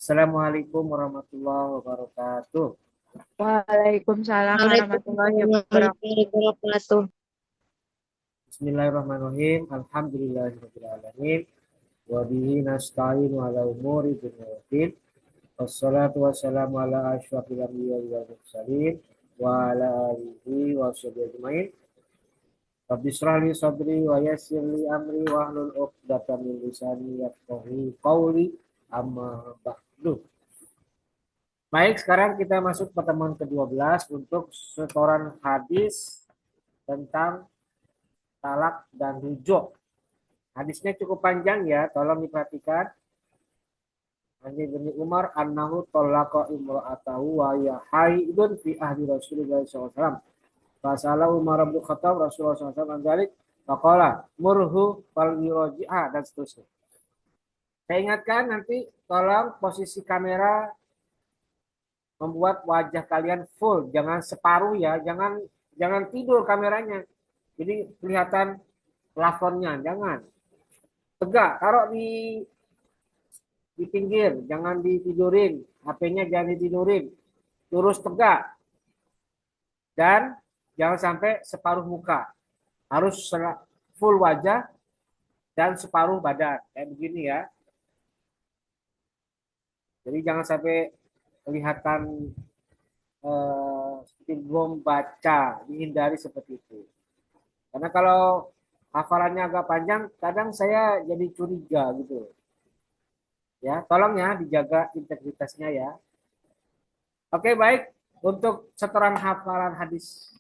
Assalamualaikum warahmatullahi wabarakatuh. Waalaikumsalam warahmatullahi Waalaikumsalam wabarakatuh. warahmatullahi wabarakatuh. Bismillahirrahmanirrahim. Alhamdulillahirrahmanirrahim. Wa bihi nasta'inu ala umuri dunya waddin. Wassalatu wassalamu ala asyrafil anbiya'i wal mursalin wa ala alihi wa sahbihi ajmain. Rabbi shrah li sadri wa yassir li amri wa hlul 'uqdatam min lisani yafqahu qawli. Amma ba'du. Baik, sekarang kita masuk pertemuan ke-12 untuk setoran hadis tentang talak dan rujuk. Hadisnya cukup panjang ya, tolong diperhatikan. Ani bin Umar annahu talaqa imra'atahu wa hiya haidun fi ahdi Rasulullah SAW. Fasala Umar bin Khattab Rasulullah SAW anjalik faqala murhu fal yuraji'ah dan seterusnya. Saya ingatkan nanti tolong posisi kamera membuat wajah kalian full, jangan separuh ya, jangan tidur kameranya. Jadi kelihatan plafonnya, jangan. Tegak, taruh di pinggir, jangan ditidurin. HP-nya jangan ditidurin. Lurus tegak. Dan jangan sampai separuh muka. Harus full wajah dan separuh badan. Kayak begini ya. Jadi jangan sampai kelihatan seperti belum baca. Dihindari seperti itu. Karena kalau hafalannya agak panjang, kadang saya jadi curiga gitu. Ya, tolong ya dijaga integritasnya ya. Oke, baik. Untuk setoran hafalan hadis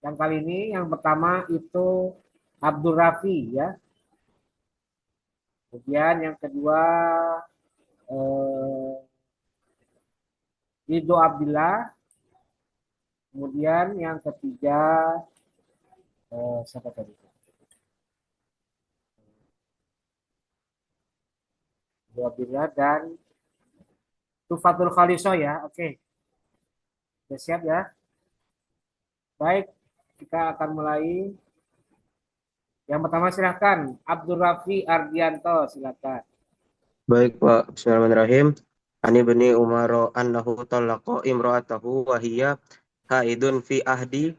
yang kali ini, yang pertama itu Abdul Rafi ya. Kemudian yang kedua Ridho Abdillah. Kemudian yang ketiga siapa tadi? Ridho Abdillah dan Tufatul Khaliso ya. Oke. Sudah siap ya? Baik, kita akan mulai. Yang pertama silahkan, Abdul Rafi Ardianto, silakan. Baik Pak, Bismillahirrahmanirrahim. Ani bani Umar annahu talaqa imra'atahu wa hiya haidun fi ahdi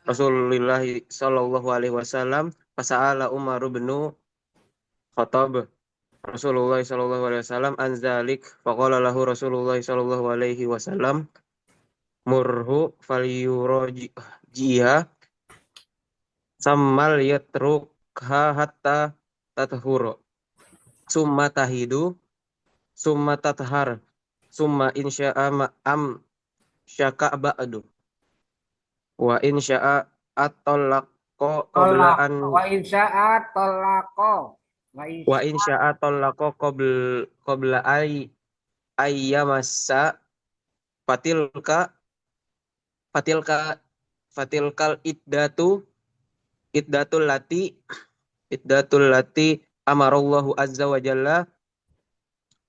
Rasulullah sallallahu alaihi wasallam fasa'ala Umar bin Khattab Rasulullah sallallahu alaihi wasallam an zalik faqala lahu Rasulullah sallallahu alaihi wasallam murhu falyurajiha sammal yatrukha hatta tathuru summa tahidu summa tathar summa insya'a am syaka ba'du wa insya'a at-talaqo qabla Tolak. an Wa insya'a tolako. Wa wa insya'a. insya'a talaqo qabla ayyamassa fatilka fatilka fatilkal iddatul lati amarallahu azza wa jalla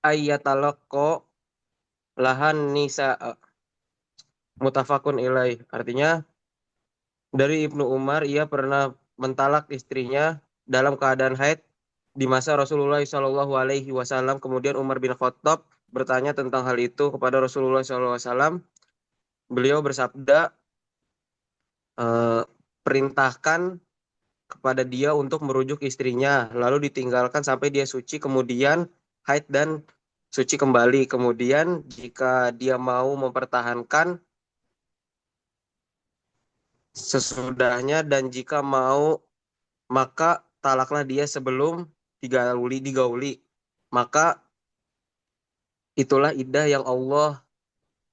ayyatalaqo lahan nisa mutafakun ilaih. Artinya dari Ibnu Umar, ia pernah mentalak istrinya dalam keadaan haid di masa Rasulullah Shallallahu Alaihi Wasallam. Kemudian Umar bin Khattab bertanya tentang hal itu kepada Rasulullah Shallallahu Alaihi Wasallam. Beliau bersabda, perintahkan kepada dia untuk merujuk istrinya, lalu ditinggalkan sampai dia suci, kemudian haid dan suci kembali. Kemudian jika dia mau mempertahankan sesudahnya, dan jika mau maka talaklah dia sebelum digauli. Maka itulah iddah yang Allah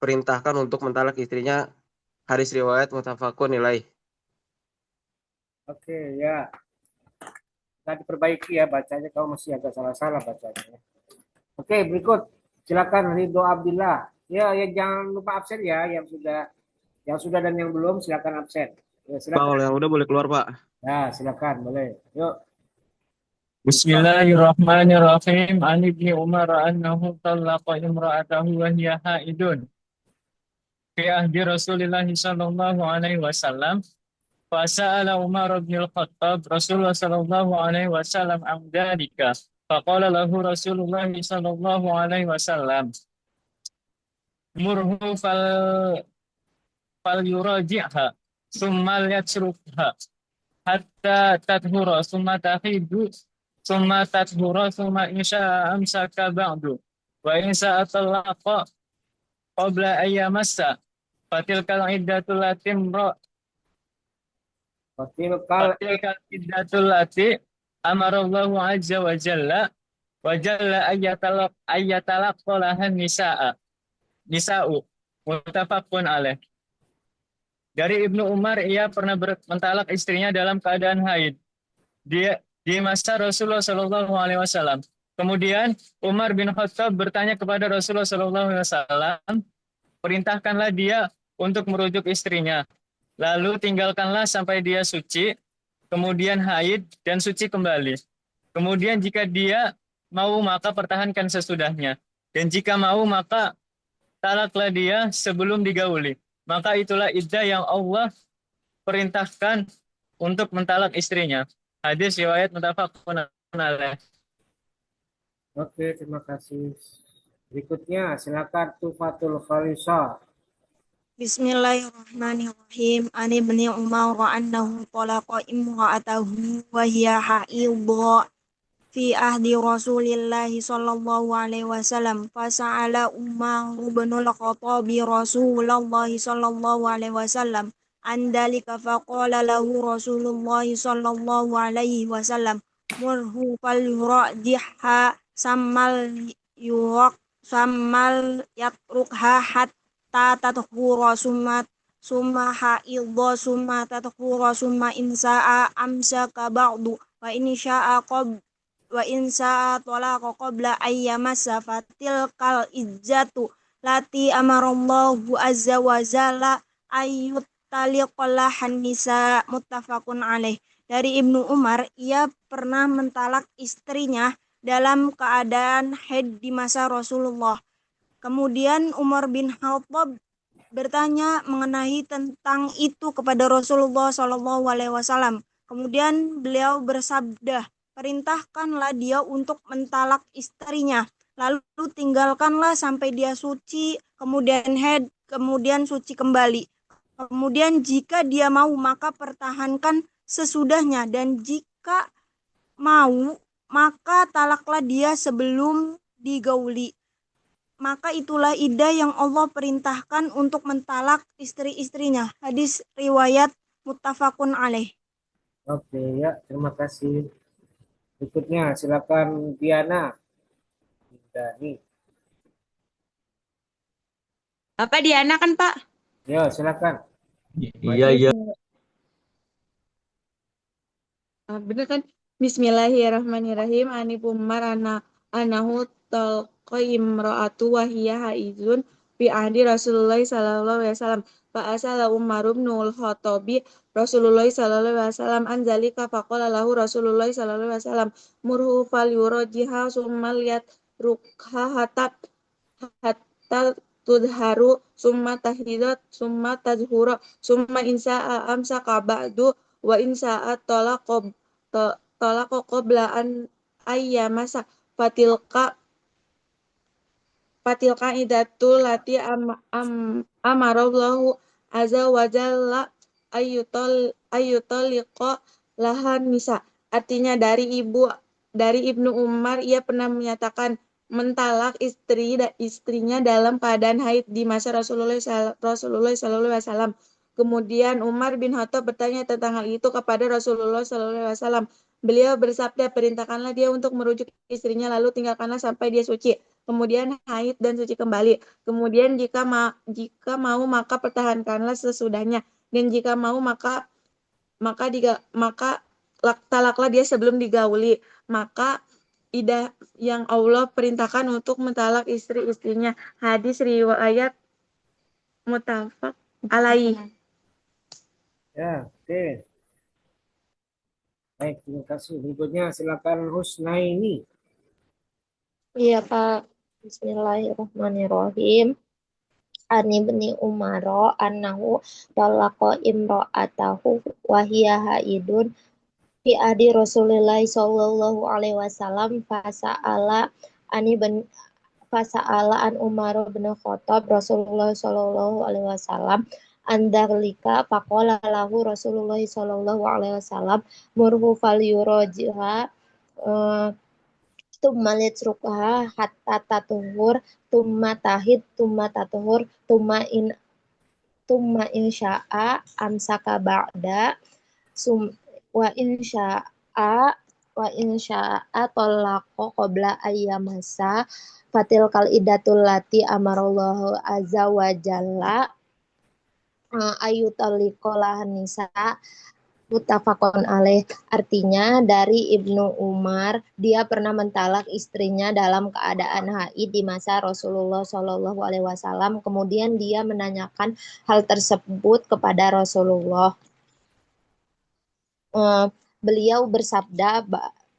perintahkan untuk mentalak istrinya. Hadis riwayat muttafaqun ilaih. Oke ya. Kita diperbaiki ya bacanya, kalau masih agak salah-salah bacanya. Oke, berikut. Silakan Ridho Abdillah. Ya, ya jangan lupa absen ya, yang sudah dan yang belum silakan absen. Ya, Pak, silakan. kalau yang udah boleh keluar, Pak. Ya, silakan, boleh. Yuk. Bismillahirrahmanirrahim. An ibni Umar annahu talaqa imra'atahu wa hiya haidun fi ahdi Rasulillah sallallahu alaihi wasallam. Fasa'ala Umar bin Khattab Rasulullah sallallahu alaihi wasallam an dzalika. Faqala lahu Rasulullah sallallahu alaihi wasallam, murhu fal yuraji'ha, summa yatrukha hatta tathura, summa tahidu, summa tathura, summa insya amsaka ba'du, wa insya talaqa qabla ayyamassa, fatilkal iddatul latim Fatilkal fatilkal iddatul lati amarallahu azza wa jalla ayyatalaqalahan nisa'u muttafaqun alaih. Dari Ibnu Umar, ia pernah mentalak istrinya dalam keadaan haid. Dia di masa Rasulullah Shallallahu Alaihi Wasallam. Kemudian Umar bin Khattab bertanya kepada Rasulullah Shallallahu Alaihi Wasallam, perintahkanlah dia untuk merujuk istrinya. Lalu tinggalkanlah sampai dia suci, kemudian haid dan suci kembali. Kemudian jika dia mau maka pertahankan sesudahnya. Dan jika mau maka talaklah dia sebelum digauli. Maka itulah iddah yang Allah perintahkan untuk mentalak istrinya. Hadis riwayat muttafaqun alaih. Oke, terima kasih. Berikutnya, silakan Tufatul Khalisah. Bismillahirrahmanirrahim. Ani ibni Umar annahu talaqa imra'atahu wa hiya haidha fi ahdi Rasulillahi sallallahu alaihi wasallam. Fasa'ala Umar bin al-Khattab Rasulullahi sallallahu alaihi wasallam an dalika faqala lahu Rasulullahi sallallahu alaihi wasallam murhu falyurajihha sammal yatrukha hatta tathura summa haidha summa tathura summa insa'a amsaka ba'du wa in sya'a wa in sa'a talaqa qabla ayyamassa fatilkal izzatu lati amarallahu azza wa jalla ayyut taliqallahan nisa muttafaqun alaih. Dari Ibnu Umar, ia pernah mentalak istrinya dalam keadaan haid di masa Rasulullah. Kemudian Umar bin Khattab bertanya mengenai tentang itu kepada Rasulullah Shallallahu Alaihi Wasallam. Kemudian beliau bersabda, perintahkanlah dia untuk mentalak istrinya, lalu tinggalkanlah sampai dia suci, kemudian haid, kemudian suci kembali. Kemudian jika dia mau maka pertahankan sesudahnya, dan jika mau maka talaklah dia sebelum digauli. Maka itulah iddah yang Allah perintahkan untuk mentalak istri-istrinya. Hadis riwayat muttafaqun alaih. Oke, ya, terima kasih. Berikutnya, silakan Diana. Dani. Bapak Diana kan Pak? Ya, silakan. Iya. Bener kan? Bismillahirrahmanirrahim. Ani Umar anahu talqa imra'atu wa hiya haizun fi ahdi Rasulullah sallallahu alaihi wasallam. Fa asala Umar bin al-Khattabi Rasulullah sallallahu alaihi wasallam an zalika faqala lahu Rasulullah sallallahu alaihi wasallam murhu fal yurajiha summa rukha hatta tudharu summa tahidat summa tadhura summa insa'a amsaka ba'du wa insa'a talaqa qabla an ayyamasa fatilka idatul lati amarallahu azza wa jalla ayyutaliqa lahan nisa. Artinya dari Ibnu Umar, ia pernah menyatakan mentalak istrinya dalam keadaan haid di masa Rasulullah sallallahu alaihi wasallam. Kemudian Umar bin Khattab bertanya tentang hal itu kepada Rasulullah sallallahu alaihi wasallam. Beliau bersabda, perintahkanlah dia untuk merujuk istrinya, lalu tinggalkanlah sampai dia suci, kemudian haid dan suci kembali. Kemudian jika mau maka pertahankanlah sesudahnya, dan jika mau maka talaklah dia sebelum digauli. Maka iddah yang Allah perintahkan untuk mentalak istri-istrinya. Hadis riwayat muttafaq alaih. Ya, oke. Baik, terima kasih. Berikutnya, silakan Husnaini. Iya Pak. Bismillahirrahmanirrahim. Ani ibni Umar annahu talaqa imra'atahu wa hiya haidun fi ahdi Rasulillah sallallahu alaihi wasallam fasa'ala ani ben fasa'ala an Umar bin Khattab Rasulullah sallallahu alaihi wasallam andalika faqala lahu Rasulullah sallallahu alaihi wasallam murhu fal yurajiha tumma litrukha hatta tatuhur tumma tahid tumma tatuhur tumma insya'a amsaka ba'da sum wa insya'a talaqa qabla ayyamasa fatil kal idatul lati amarallahu azza wa jalla ayutallikolah nisa muttafaqun alaih. Artinya dari Ibnu Umar, dia pernah mentalak istrinya dalam keadaan haid di masa Rasulullah Shallallahu Alaihi Wasallam. Kemudian dia menanyakan hal tersebut kepada Rasulullah. Beliau bersabda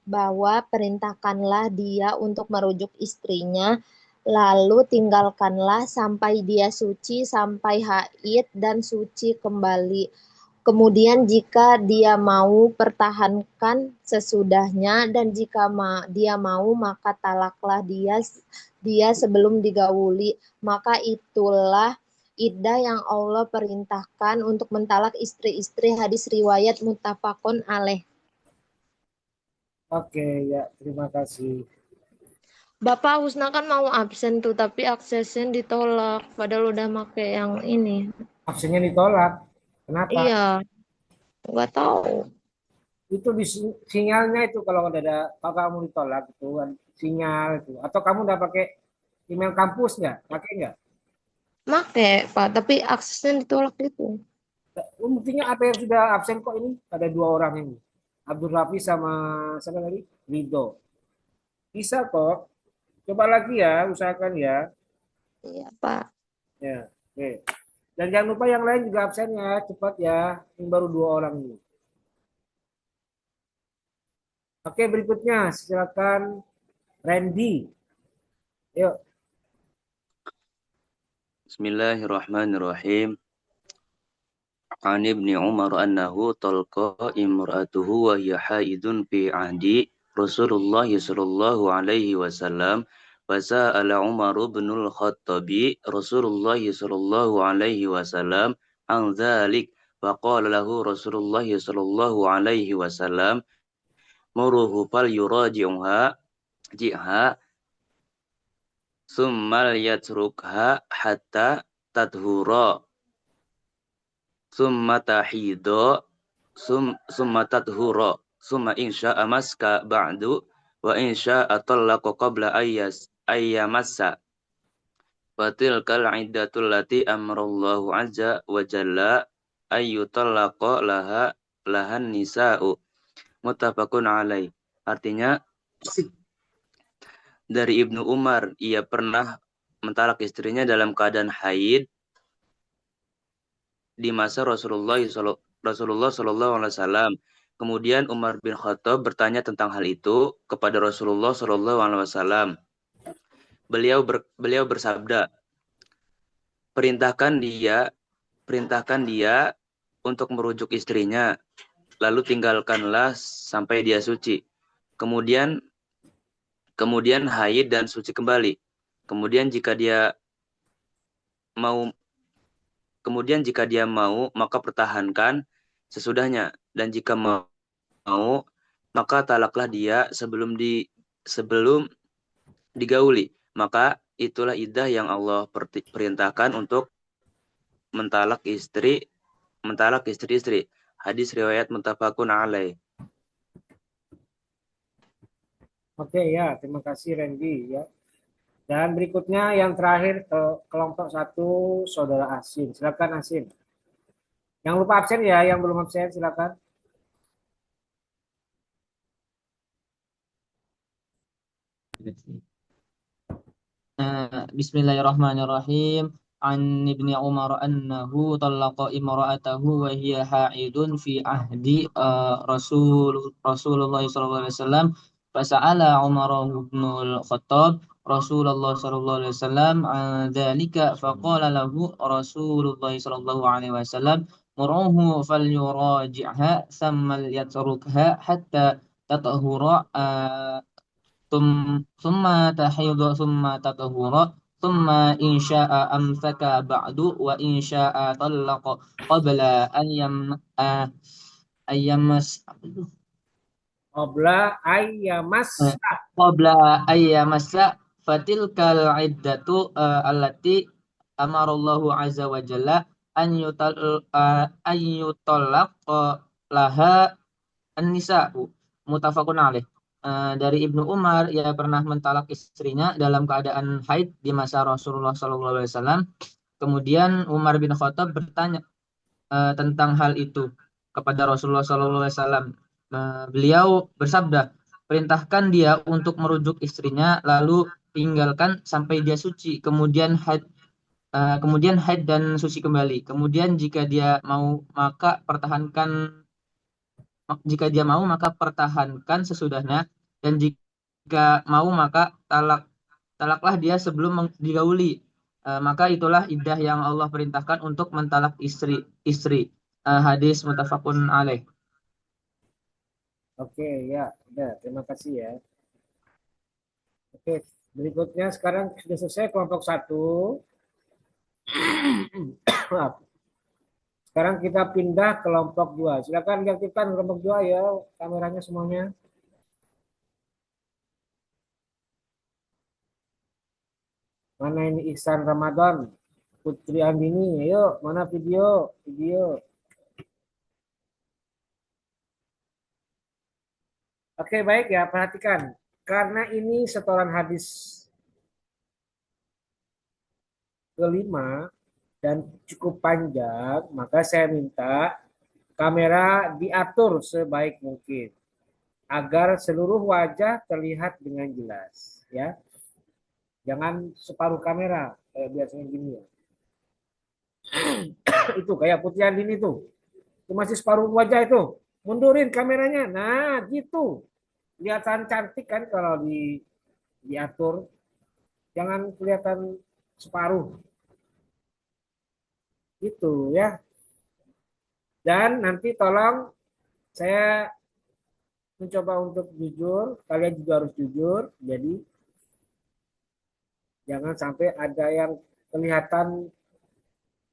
bahwa perintahkanlah dia untuk merujuk istrinya, lalu tinggalkanlah sampai dia suci, sampai haid dan suci kembali. Kemudian jika dia mau pertahankan sesudahnya, dan jika dia mau maka talaklah dia sebelum digauli. Maka itulah iddah yang Allah perintahkan untuk mentalak istri-istri. Hadis riwayat muttafaqun alaih. Oke, ya, terima kasih. Bapak Husna kan mau absen tuh, tapi aksesnya ditolak. Padahal udah make yang ini. Absennya ditolak. Kenapa? Iya, nggak tahu. Itu di sinyalnya itu kalau kamu ditolak itu kan sinyal itu. Atau kamu udah pakai email kampus nggak? Pakai nggak? Make, Pak, tapi aksesnya ditolak itu. Buktinya apa yang sudah absen kok ini? Ada 2 orang ini. Abdul Rafi sama siapa lagi? Rido. Bisa kok. Coba lagi ya, usahakan ya. Iya, Pak. Ya, oke. Dan jangan lupa yang lain juga absen ya, cepat ya. Ini baru 2 orang ini. Oke, berikutnya silakan Randy. Yuk. Bismillahirrahmanirrahim. An ibni Umar annahu talqa imra'atuhu wa hiya haidun fi ahdi Rasulullah sallallahu alaihi wasallam wa sa'ala Umar bin al-Khattabi Rasulullah sallallahu alaihi wasallam an dzalik wa qala lahu Rasulullah sallallahu alaihi wasallam muruhu fal yuraji'uha ji'ha summa yatrukha hatta tadhura summa tahido summa tadhura summa insya amaska ba'du wa insya atallaqa qabla ayyamassa fatilkal iddatul lati amrallahu azza wa jalla ayyutallaqa lahan nisa'u muttafaqun alaih. Artinya dari Ibnu Umar, ia pernah mentalak istrinya dalam keadaan haid di masa Rasulullah Sallallahu Alaihi Wasallam. Kemudian Umar bin Khattab bertanya tentang hal itu kepada Rasulullah Sallallahu Alaihi Wasallam. Beliau bersabda, perintahkan dia untuk merujuk istrinya, lalu tinggalkanlah sampai dia suci. Kemudian haid dan suci kembali. Kemudian jika dia mau maka pertahankan sesudahnya, dan jika mau maka talaklah dia sebelum digauli. Maka itulah iddah yang Allah perintahkan untuk mentalak istri-istri. Hadis riwayat muttafaqun alaih. Oke ya, terima kasih Randy ya. Dan berikutnya yang terakhir kelompok 1 Saudara Asin. Silakan Asin. Yang lupa absen ya, yang belum absen silakan. Bismillahirrahmanirrahim. An ibni Umar annahu talaqa imra'atahu wa hiya haidun fi ahdi Rasulullah sallallahu alaihi wasallam. Fasa'ala Umar bin al-Khattab Rasulullah sallallahu alaihi wasallam an dzalika faqala lahu Rasulullah sallallahu alaihi wasallam muruhu falyuraji'ha thumma liyatrukha hatta tatahura thumma tahidu thumma tatahura thumma insya'a amsaka ba'du wa insya'a talaqa qabla an ayyamas Qabla ayyamas. qabla ayyamassa fatilkal iddatu allati amarallahu azza wa jalla an yutallaq laha an-nisa'u mutafaqun alaih. Dari Ibnu Umar, ia pernah mentalak istrinya dalam keadaan haid di masa Rasulullah SAW. Kemudian Umar bin Khattab bertanya tentang hal itu kepada Rasulullah SAW. Beliau bersabda, perintahkan dia untuk merujuk istrinya, lalu tinggalkan sampai dia suci, kemudian haid dan suci kembali. Kemudian jika dia mau maka pertahankan sesudahnya, dan jika mau maka talaklah dia sebelum digauli. Maka itulah iddah yang Allah perintahkan untuk mentalak istri. Hadis muttafaqun alaih. Oke, ya, udah. Terima kasih ya. Oke, berikutnya sekarang sudah selesai kelompok 1. Sekarang kita pindah kelompok 2. Silakan diaktifkan kelompok 2 ya, kameranya semuanya. Mana ini Ihsan Ramadan, Putri Andini, ayo, mana video? Oke, baik ya, perhatikan. Karena ini setoran hadis kelima dan cukup panjang, maka saya minta kamera diatur sebaik mungkin agar seluruh wajah terlihat dengan jelas, ya. Jangan separuh kamera kayak biasanya gini ya. Itu kayak Putri Andini tuh. Itu masih separuh wajah itu. Mundurin kameranya. Nah, gitu. Kelihatan cantik kan kalau diatur. Jangan kelihatan separuh. Gitu ya. Dan nanti tolong saya mencoba untuk jujur. Kalian juga harus jujur. Jadi jangan sampai ada yang kelihatan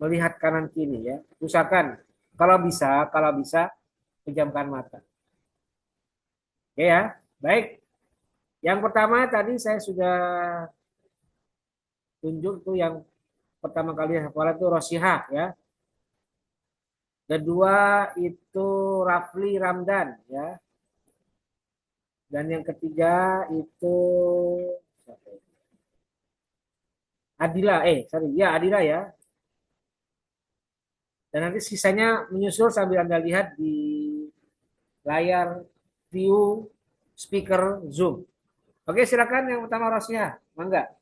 melihat kanan kiri ya. Usahakan kalau bisa pejamkan mata. Oke ya, baik. Yang pertama tadi saya sudah tunjuk tuh yang pertama kali hafalan itu Rosihah ya. Kedua itu Rafli Ramdan ya. Dan yang ketiga itu Adila, Adila ya. Dan nanti sisanya menyusul sambil Anda lihat di layar view speaker Zoom. Oke, silakan yang pertama Rosya, mangga.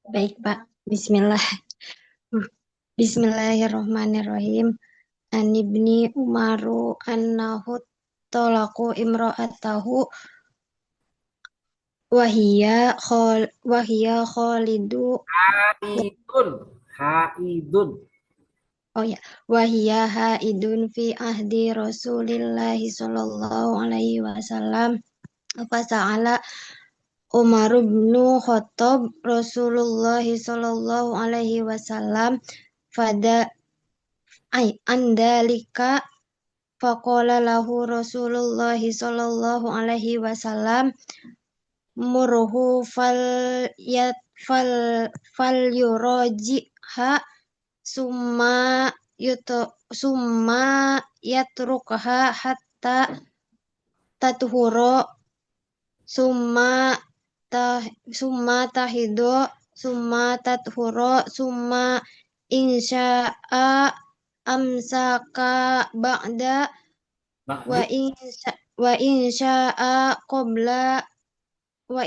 Baik, Pak. Bismillahirrahmanirrahim. An ibni Umaru annahu talaqu imra'atahu wahia khalidu Haidun. Oh ya, wahia haidun fi ahdi Rasulillahi sallallahu alaihi wasallam. Fasa'ala Umar bin Khattab Rasulullah sallallahu alaihi wasallam andalika faqala lahu Rasulullah sallallahu alaihi wasallam murhu fal yurajiha summa yatrukha hatta tatuhuro summa tahidu summa tathuro summa insya'a amsaka ba'da wa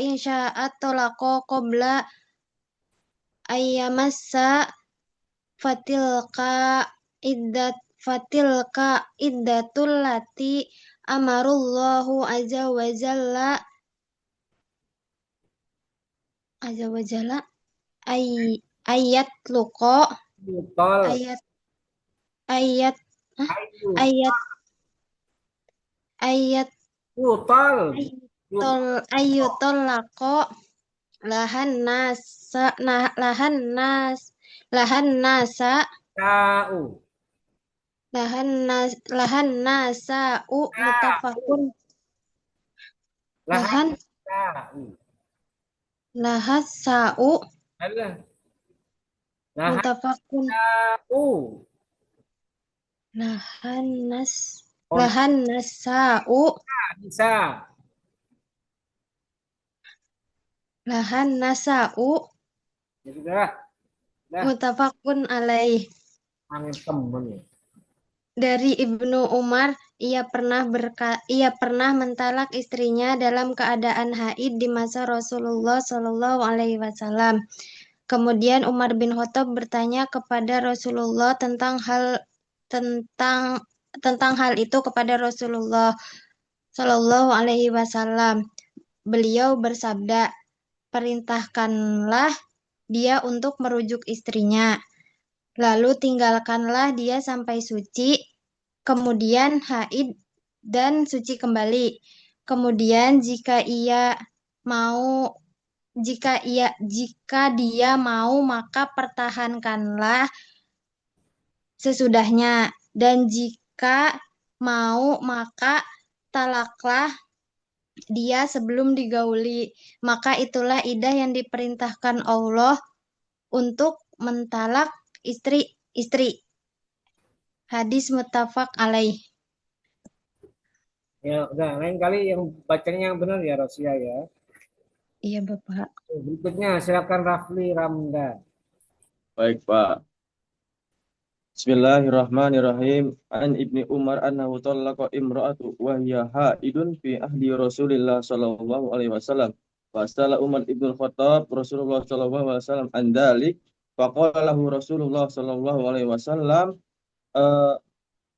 insya'a talaqa qabla ayyamassa fatilka iddatul lati amarullahu azza wa jalla ayat luko Yutol. ayat ayat Ayu. ayat ayat Yutol. ayutol lako lahan nasa lahan nasa Tau. lahan nasa mutafakun Lahan. lahan Tau. lahas sa'u Alah. Lahan. mutafakun Tau. lahan nas Oh, lahan nasa'u bisa. lahan nasa'u Jadi dah. Dah. mutafakun alaih. Angin temen ya. Dari Ibnu Umar, ia pernah mentalak istrinya dalam keadaan haid di masa Rasulullah Shallallahu Alaihi Wasallam. Kemudian Umar bin Khattab bertanya kepada Rasulullah tentang hal itu kepada Rasulullah Shallallahu Alaihi Wasallam. Beliau bersabda, perintahkanlah dia untuk merujuk istrinya. Lalu tinggalkanlah dia sampai suci, kemudian haid dan suci kembali. Kemudian jika dia mau maka pertahankanlah sesudahnya, dan jika mau maka talaklah dia sebelum digauli. Maka itulah idah yang diperintahkan Allah untuk mentalak istri. Hadis muttafaq alaih. Ya udah, lain kali yang bacanya yang benar ya Rosia ya. Iya Bapak. Berikutnya silakan Rafli Ramdan. Baik, Pak. Bismillahirrahmanirrahim. An Ibni Umar annahu talaqa imra'atu wa hiya haidun fi ahdi Rasulillah sallallahu alaihi wasallam. Fasala Umar ibn Khattab Rasulullah sallallahu alaihi wasallam an dalik faqala lahu Rasulullah sallallahu alaihi wasallam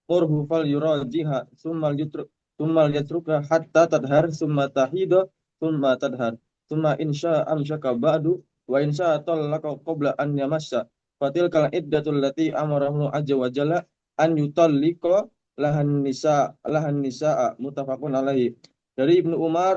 murhu fal yurajiha summa yatruka hatta tadhar summa tahida summa tadhar summa insya amsaka ba'du wa insya talaqa qabla an yamassa fatilkal iddatul lati amarahu azza wa jalla an yutallika lahan nisaa muttafaqun alaihi. Dari Ibnu Umar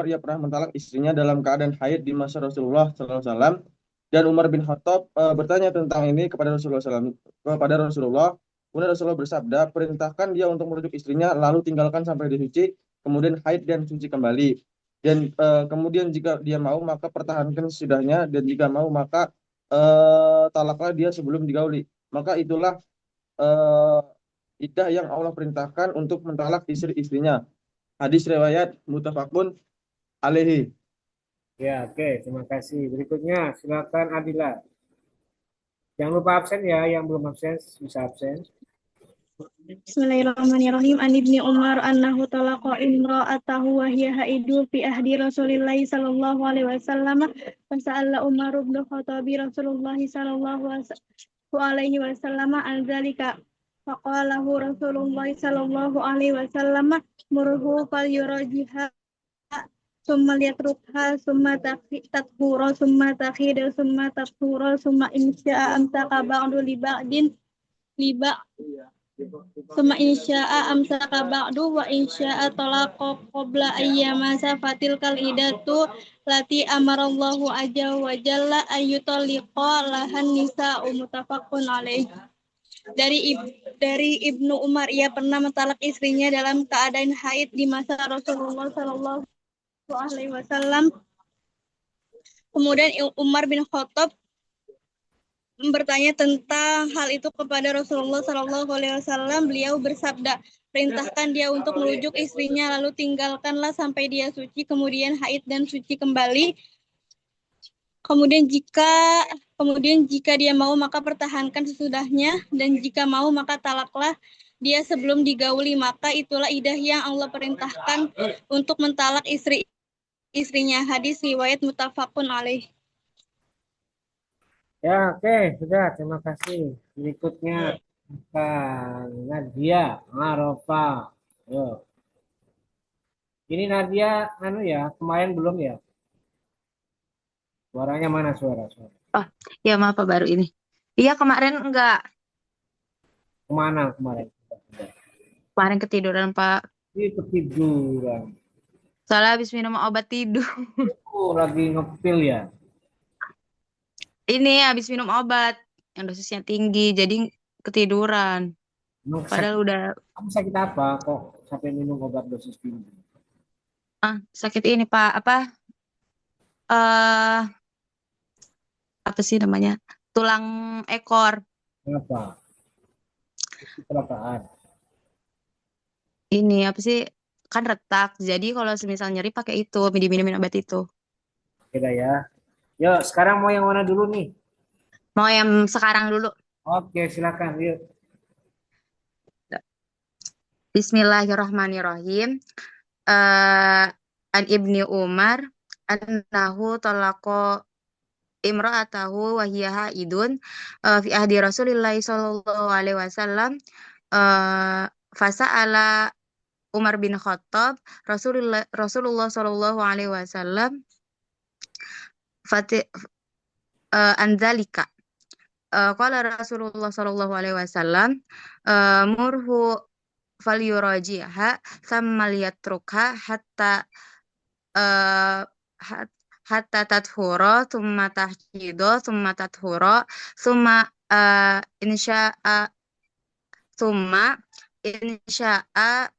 ia pernah mentalak istrinya dalam keadaan haid di masa Rasulullah SAW, dan Umar bin Khattab bertanya tentang ini kepada Rasulullah. Kemudian Rasulullah bersabda, perintahkan dia untuk merujuk istrinya, lalu tinggalkan sampai dia suci, kemudian haid dan suci kembali. Dan kemudian jika dia mau maka pertahankan sesudahnya, dan jika mau maka talaklah dia sebelum digauli. Maka itulah iddah yang Allah perintahkan untuk mentalak istri-istrinya. Hadis riwayat muttafaqun alaihi. Ya, oke, terima kasih. Berikutnya silakan Adila. Jangan lupa absen ya, yang belum absen bisa absen. Bismillahirrahmanirrahim. An Ibni Umar annahu talaqa imra'atahu wa hiya haidu fi ahdi Rasulillahi sallallahu alaihi wasallam. Fasa'ala Umar bin Khattab Rasulullah sallallahu alaihi wasallam an dzalika. Faqalahu Rasulullah sallallahu alaihi wasallam murhu fal yurajiha summa liyatrukha summa tathura summa takhida summa tathura summa insya'a amsaka ba'du li ba'din summa insya'a amsaka ba'du wa insya'a talaqa qabla ayyama safatil kal idatu lati amarallahu azza wa jalla ayyutaliqa lahan nisa'u muttafaqun alaih. Dari Ibnu Umar, ia pernah mentalak istrinya dalam keadaan haid di masa Rasulullah Sallallahu Alaihi Wasallam. Kemudian Umar bin Khattab bertanya tentang hal itu kepada Rasulullah Sallallahu Alaihi Wasallam. Beliau bersabda, perintahkan dia untuk merujuk istrinya, lalu tinggalkanlah sampai dia suci, kemudian haid dan suci kembali. Kemudian jika dia mau maka pertahankan sesudahnya, dan jika mau maka talaklah dia sebelum digauli. Maka itulah idah yang Allah perintahkan untuk mentalak istrinya. Hadis riwayat muttafaqun alaih. Ya, oke, sudah. Terima kasih. Berikutnya Nadia Arafah. Yo. Ini Nadia, ya, kemarin belum ya? Suaranya mana suara? Oh, ya maaf Pak, baru ini. Iya, kemarin enggak. Kemana kemarin? Kemarin ketiduran Pak. Ini ketiduran. Soalnya habis minum obat tidur. Oh, lagi ngepil ya? Ini habis minum obat yang dosisnya tinggi, jadi ketiduran. Emang Padahal udah kamu sakit apa kok sampai minum obat dosis tinggi? sakit ini Pak, eh apa sih namanya? Tulang ekor. Kenapa? Kecelakaan. Ini apa sih? Kan retak. Jadi kalau semisal nyeri pakai itu, minum obat itu. Oke ya. Yuk, sekarang mau yang mana dulu nih? Mau yang sekarang dulu. Oke, silakan. Yuk. Bismillahirrahmanirrahim. An Ibni Umar annahu talaqa imra'atahu wa hiya haidun fi ahdi Rasulillah sallallahu alaihi wasallam fasa'ala Umar bin Khattab Rasulullah sallallahu alaihi wasallam fati anzalika qala Rasulullah sallallahu alaihi wasallam murhu falyurajiha thumma liyatrukha hatta tathura thumma tahjido thumma tathura thumma insya'a thumma insya'a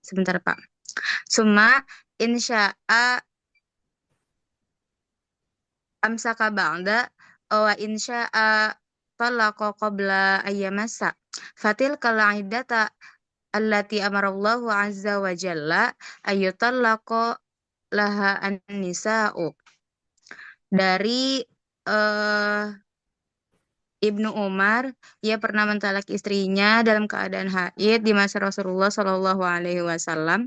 sebentar Pak. Thumma insya'a amsaka ba'da wa insya'a talaqa qabla ayyamasa fatil kal'idata allati amarallahu azza wa jalla ayyutallaqa laha an-nisa'u. Dari Ibnu Umar, ia pernah mentalak istrinya dalam keadaan haid di masa Rasulullah Shallallahu Alaihi Wasallam.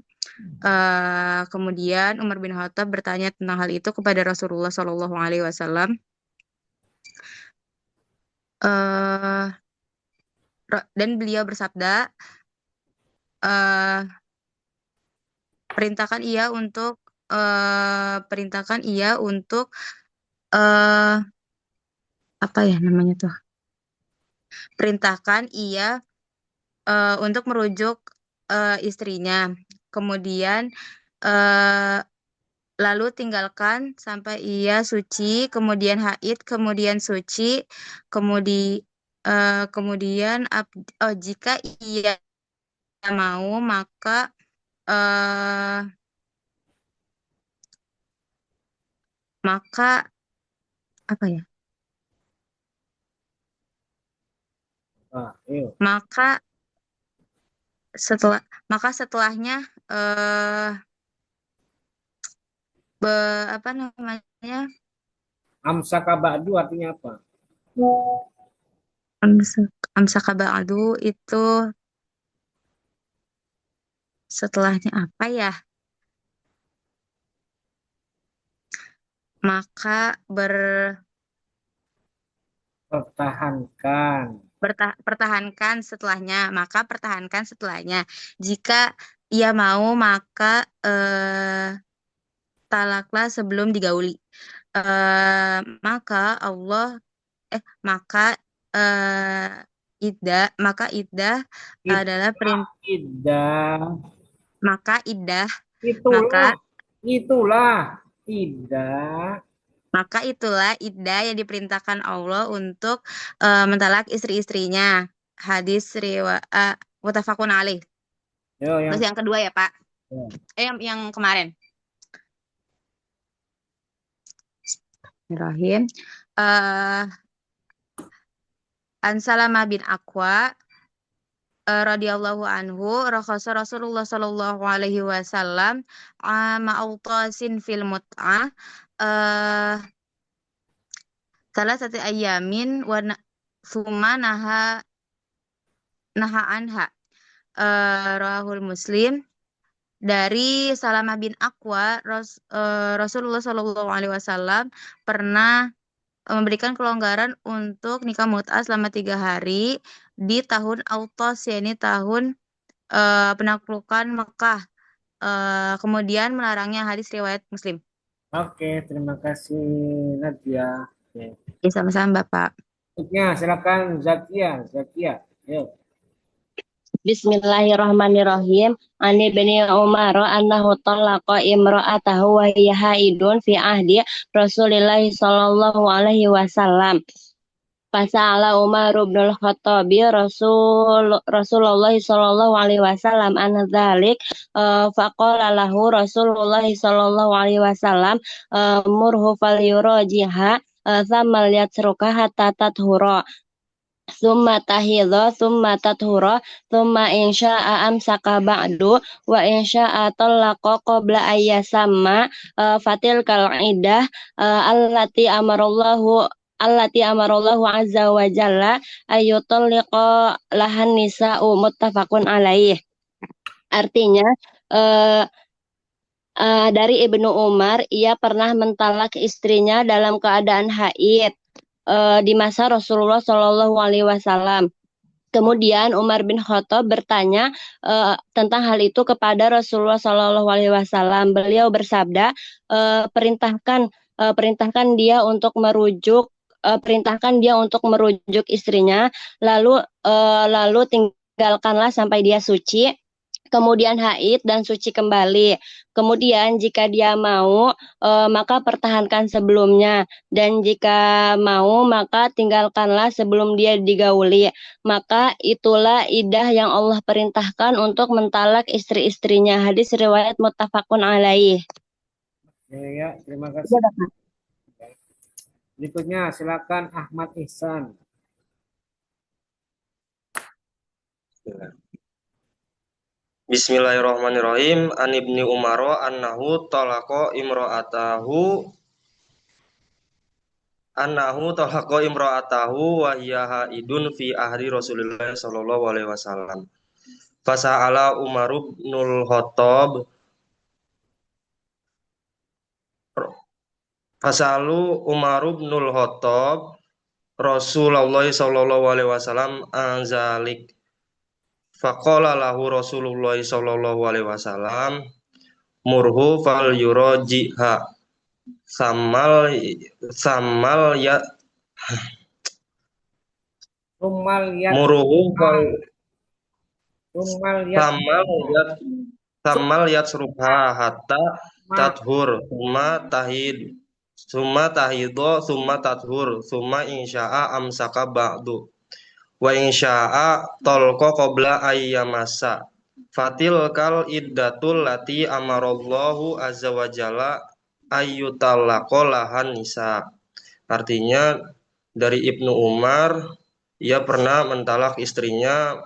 Kemudian Umar bin Khattab bertanya tentang hal itu kepada Rasulullah Shallallahu Alaihi Wasallam. Dan beliau bersabda, perintahkan ia untuk apa ya namanya tuh? Perintahkan ia untuk merujuk istrinya. Kemudian lalu tinggalkan sampai ia suci, kemudian haid, kemudian suci, kemudian jika ia mau maka apa ya? Setelahnya apa namanya? Amsaka ba'du artinya apa? Amsaka ba'du itu setelahnya apa ya? Maka pertahankan setelahnya. Maka pertahankan setelahnya. Jika ia mau maka talaklah sebelum digauli. Maka iddah adalah perintah. Maka iddah itulah iddah yang diperintahkan Allah untuk mentalak istri-istrinya. Hadis riwayat muttafaqun alaih. Terus yang kedua ya Pak. Yang kemarin. Bismillahirrahmanirrahim. An Salamah bin Aqwa radhiyallahu anhu rakhasa Rasulullah sallallahu alaihi wasallam ma'utasin fil mut'ah salah satu ayamin wa thumma naha anha rahul Muslim. Dari Salamah bin Aqwa Rasulullah sallallahu alaihi wasallam pernah memberikan kelonggaran untuk nikah mut'ah selama 3 hari di tahun Autos, yakni tahun penaklukan Mekah. Kemudian melarangnya, hadis riwayat Muslim. Oke, terima kasih Nadia. Oke. Ya, sama-sama Bapak. Berikutnya silakan Zakia. Zakia. Yuk. Bismillahirrahmanirrahim. Ani bin Umar annahu talaqa imra'atahu wa hiya haidun fi ahdi Rasulillah sallallahu alaihi wasallam. Fasa'ala Umar bin Khattabi Rasulullah sallallahu alaihi wasallam an dzalik faqala lahu Rasulullah sallallahu alaihi wasallam murhu falyurajiha thamma yatsruka hatta tathura summa tahidha summa tathura summa insya'a amsaka ba'du wa insya'a talaqa qabla ayyasamma fatilkal iddah allati amarallahu azza wa jalla ayyutalliqa lahan nisa'u muttafaqun alaih. Artinya dari Ibnu Umar, ia pernah mentalak istrinya dalam keadaan haid di masa Rasulullah Shallallahu Alaihi Wasallam. Kemudian Umar bin Khattab bertanya tentang hal itu kepada Rasulullah Shallallahu Alaihi Wasallam. Beliau bersabda, perintahkan dia untuk merujuk istrinya, lalu tinggalkanlah sampai dia suci, kemudian haid dan suci kembali. Kemudian jika dia mau, maka pertahankan sebelumnya, dan jika mau, maka tinggalkanlah sebelum dia digauli. Maka itulah iddah yang Allah perintahkan untuk mentalak istri-istrinya. Hadis riwayat muttafaqun alaih. Ya, terima kasih. Berikutnya silakan Ahmad Ihsan. Bismillahirrahmanirrahim. An ibni Umar annahu talaqa imra'atahu wa hiya haidun fi ahri Rasulillah sallallahu alaihi wasallam. Fasa'ala Umar ibnul Khattab Rasulullah sallallahu alaihi wasallam anzalik. Faqala lahu Rasulullah sallallahu alaihi wasallam murhu fal yurajiha samal ya muruhu fal samal yatsruha hatta tathur summa tahidho summa tathur summa insya'a amsaka ba'du wa insya'a talqa qabla ayyamasa fatilkal iddatul lati amarallahu azza wa jalla ayyutallaqa lahan nisa. Artinya dari Ibnu Umar, ia pernah mentalak istrinya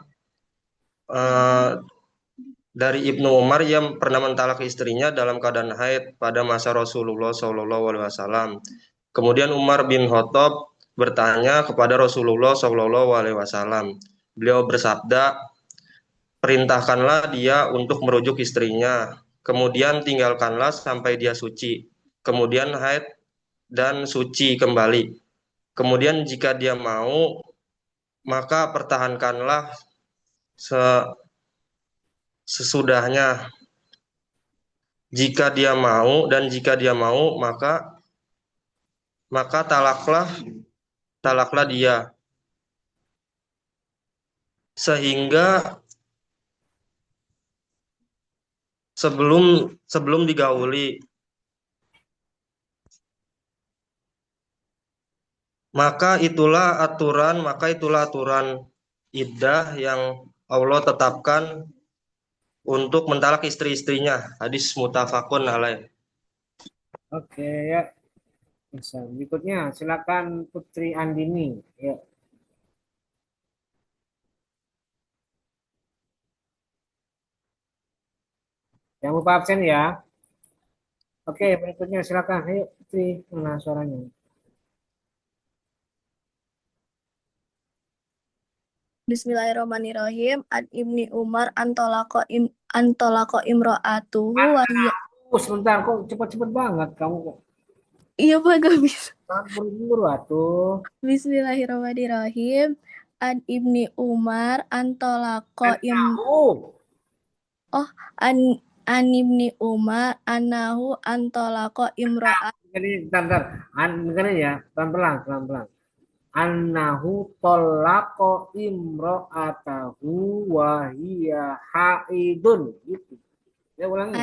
dalam keadaan haid pada masa Rasulullah Shallallahu Alaihi Wasallam. Kemudian Umar bin Khattab bertanya kepada Rasulullah Shallallahu Alaihi Wasallam. Beliau bersabda, perintahkanlah dia untuk merujuk istrinya, kemudian tinggalkanlah sampai dia suci, kemudian haid dan suci kembali. Kemudian jika dia mau, maka pertahankanlah sesudahnya. Jika dia mau maka talaklah dia sehingga sebelum digauli. Maka itulah aturan iddah yang Allah tetapkan untuk mentalak istri-istrinya. Hadis muttafaqun alaih. Oke, ya. Berikutnya silakan Putri Andini. Ya. Jangan lupa absen ya. Oke, berikutnya silakan. Ayo Putri, mana suaranya? Bismillahirrahmanirrahim. An Ibni Umar antolako imro'atuhu wa hiya. Sebentar, kok cepat-cepat banget kamu kok. Iya Pak, gak bisa. Buru-buru atuh. Bismillahirrahmanirrahim. An Ibni Umar antolako Ibni Umar anahu antolako imro'at. Ini bentar. Dengerin ya, pelan-pelan. Annahu tolako imro'atahu wa hiya haidun. Gitu. Ya ulangi.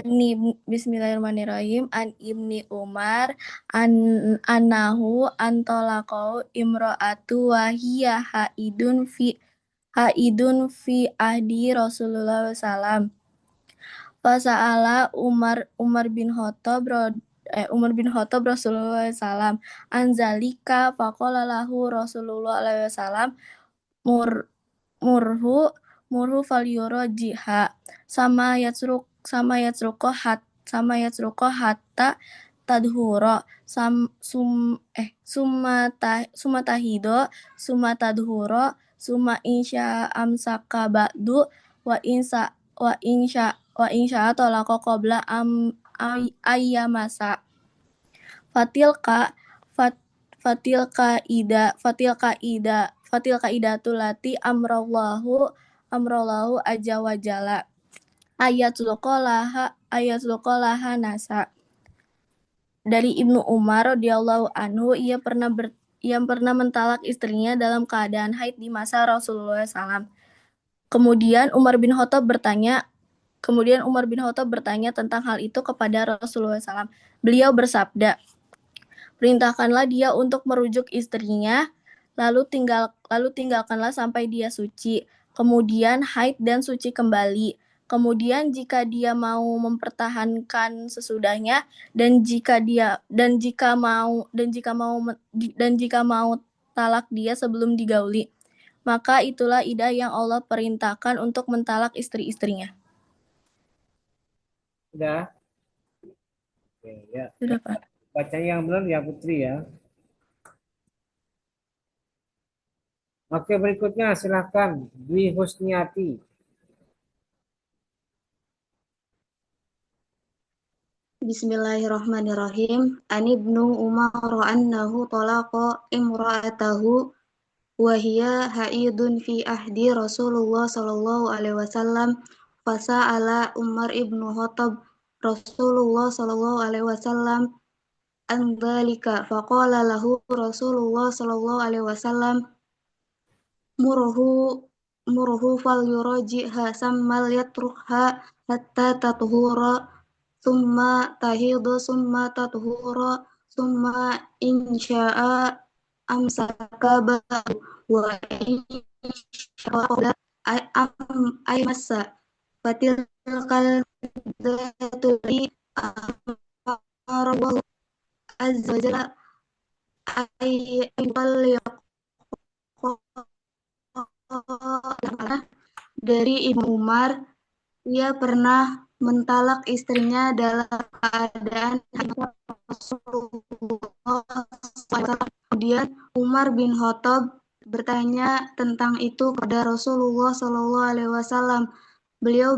Bismillahirrahmanirrahim. An Ibni Umar anahu antolako imro'atu wa hiya haidun fi ahdi Rasulullah SAW. Fasa'ala Umar bin Khattab Rasulullah SAW anzalika faqala lahu Rasulullah SAW murhu falyurajiha sama yatsruko hatta tadhuro summa tadhuro summa insya amsaka ba'du wa insya tolako qabla ayyamasa fatilka idatu amrallahu azza wa jalla ayatluqalaha nasa. Dari Ibnu Umar radhiyallahu anhu, ia pernah mentalak istrinya dalam keadaan haid di masa Rasulullah SAW. Kemudian Umar bin Khattab bertanya tentang hal itu kepada Rasulullah SAW. Beliau bersabda, perintahkanlah dia untuk merujuk istrinya, lalu tinggalkanlah sampai dia suci, kemudian haid dan suci kembali. Kemudian jika dia mau mempertahankan sesudahnya dan jika mau talak dia sebelum digauli, maka itulah idah yang Allah perintahkan untuk mentalak istri-istrinya. Sudah? Oke, ya. Sudah, Pak. Bacanya yang benar ya Putri ya. Oke, berikutnya silahkan Dwi Husniati. Bismillahirrahmanirrahim. An Ibnu Umar annahu talaqa imra'atahu wa hiya haidun fi ahdi Rasulullah sallallahu alaihi wasallam. Fasa'ala Umar ibnu Khattab Rasulullah sallallahu alaihi wasallam an dzalika faqala lahu Rasulullah sallallahu alaihi wasallam murhu falyuraji'ha sammal yatrukha hatta tathura summa tahidu summa tathura summa insya'a amsaka ba'du wa insya'a aymassa fatilkal datuli amarahu azza wa jalla dari Ibnu Umar, ia pernah mentalak istrinya dalam keadaan Rasulullah. Kemudian Umar bin Khattab bertanya tentang itu kepada Rasulullah Shallallahu Alaihi Wasallam. Beliau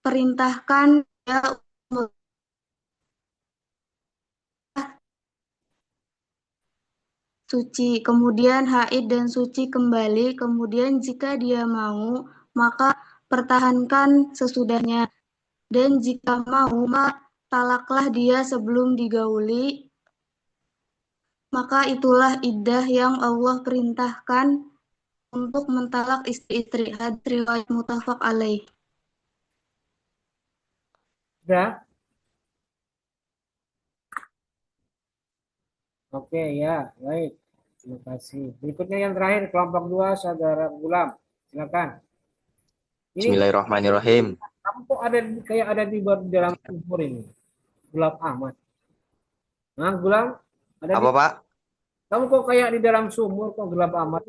perintahkan dia suci, kemudian haid dan suci kembali, kemudian jika dia mau, maka pertahankan sesudahnya, dan jika mau, maka talaklah dia sebelum digauli, maka itulah iddah yang Allah perintahkan untuk mentalak istri-istri. Hadis riwayat muttafaq alaih. Sudah? Oke ya, baik. Terima kasih. Berikutnya yang terakhir, kelompok 2, Saudara Gulam. Silakan. Bismillahirrahmanirrahim. Kamu kok ada di dalam sumur ini? Gelap amat. Nah, Gulam, Apa, Pak? Kamu kok kayak di dalam sumur, kok gelap amat?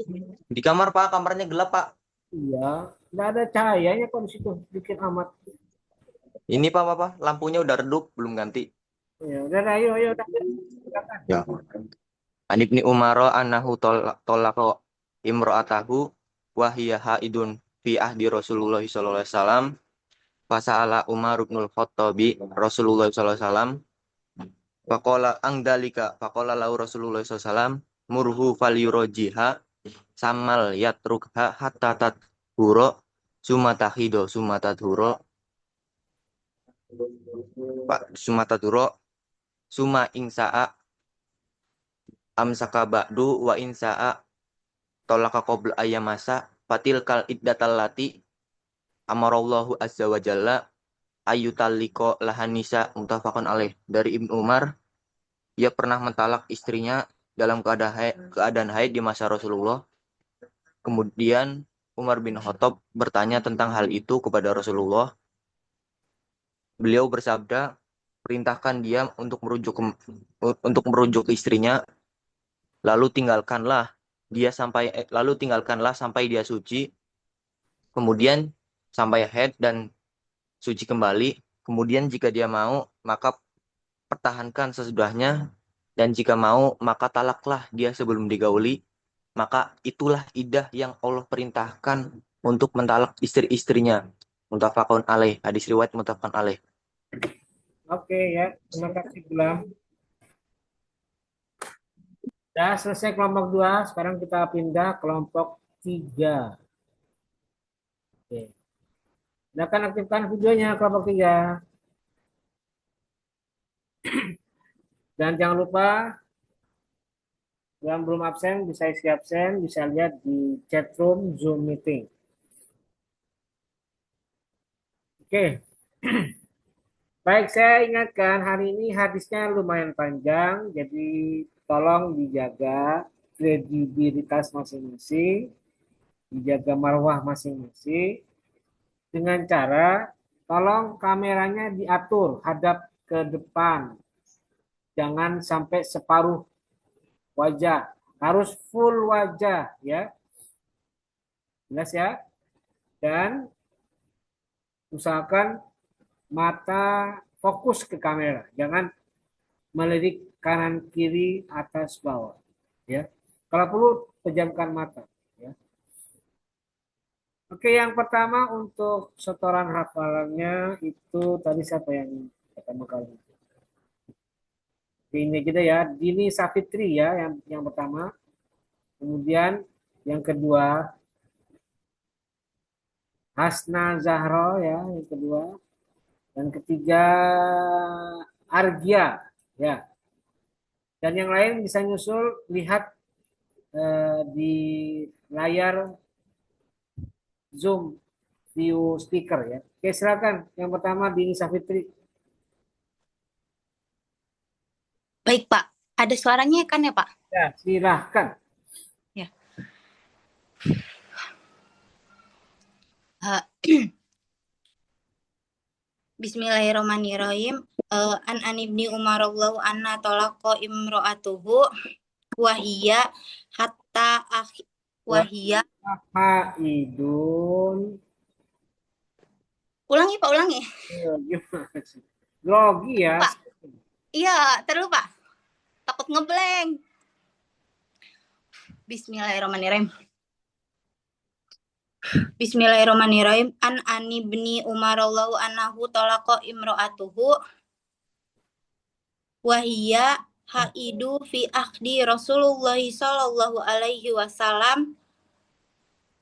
Di kamar, Pak. Kamarnya gelap, Pak. Iya, nggak ada cahayanya kok di situ, bikin amat. Ini, Pak. Lampunya udah redup, belum ganti. Ya, udah, ayo. Silakan. Ya. An Ibni Umar annahu talaqa imra'atahu wa hiya haidun fi ahdi Rasulullah sallallahu alaihi wasallam. Fasa'ala Umar bin Khattabi Rasulullah sallallahu alaihi wasallam. Faqala angdalika faqala lahu Rasulullah sallallahu alaihi wasallam murhu falyurajiha samal yatrukha hatta tathura summa tahido summa tathura Pak Sumataduro suma ingsa'a amsaka ba'du wa insa'a tolaka qabla ayyamasa fatil kal iddatal lati amarallahu azza wa jalla ayyutalliko lahanisa muttafaqun alaih. Dari Ibnu Umar, ia pernah mentalak istrinya dalam keadaan haid di masa Rasulullah. Kemudian Umar bin Khattab bertanya tentang hal itu kepada Rasulullah. Beliau bersabda, perintahkan dia untuk merujuk istrinya, lalu tinggalkanlah sampai dia suci, kemudian sampai haid dan suci kembali. Kemudian jika dia mau, maka pertahankan sesudahnya, dan jika mau, maka talaklah dia sebelum digauli. Maka itulah iddah yang Allah perintahkan untuk mentalak istri-istrinya. Muttafaqun alaih. Hadis riwayat muttafaqun alaih. Oke ya, terima kasih Gulam. Sudah selesai kelompok 2, sekarang kita pindah kelompok 3. Oke. Silakan aktifkan videonya kelompok 3. Dan jangan lupa yang belum absen bisa isi absen, bisa lihat di chat room Zoom meeting. Oke. Baik, saya ingatkan hari ini hadisnya lumayan panjang, jadi tolong dijaga kredibilitas masing-masing, dijaga marwah masing-masing dengan cara tolong kameranya diatur hadap ke depan. Jangan sampai separuh wajah, harus full wajah ya. Jelas ya? Dan usahakan mata fokus ke kamera, jangan melirik kanan kiri atas bawah ya. Kalau perlu pejamkan mata ya. Oke, yang pertama untuk setoran hafalannya itu tadi siapa yang pertama kali? Ini kita ya, Dini Safitri ya yang pertama. Kemudian yang kedua Hasna Zahra ya yang kedua. Dan ketiga Argia ya. Dan yang lain bisa nyusul, lihat di layar Zoom view speaker ya. Oke, silakan. Yang pertama Dini Safitri. Baik, Pak. Ada suaranya kan ya, Pak? Ya, silahkan. Ya. Bismillahirrahmanirrahim. An ibni Umar radhiyallahu anna talaqa imra'atuhu wahiyya hatta wahiyya haidun. Ulangi, Pak, ulangi. Grogi ya. Pak. Iya, terlalu Pak. Takut ngeblank. Bismillahirrahmanirrahim. Bismillahirrahmanirrahim. An ibni Umar radhiyallahu anhu talaqa imra'atuhu wa hiya haidu fi akhdi Rasulullah sallallahu alaihi wasallam.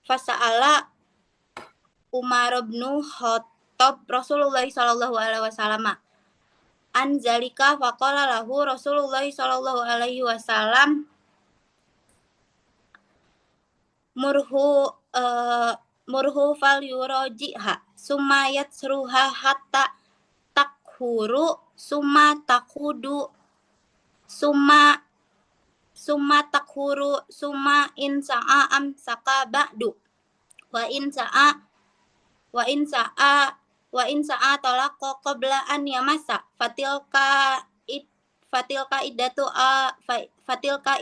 Fasa'ala Umar bin Khattab Rasulullah sallallahu alaihi wasallam an zalika faqala lahu Rasulullah sallallahu alaihi wasallam murhu fal yurajiha summa yatsruha hatta takhuru summa takudu summa takhuru summa insa'a amsaka ba'du wa insa'a talaqa qabla an yamassa fatilka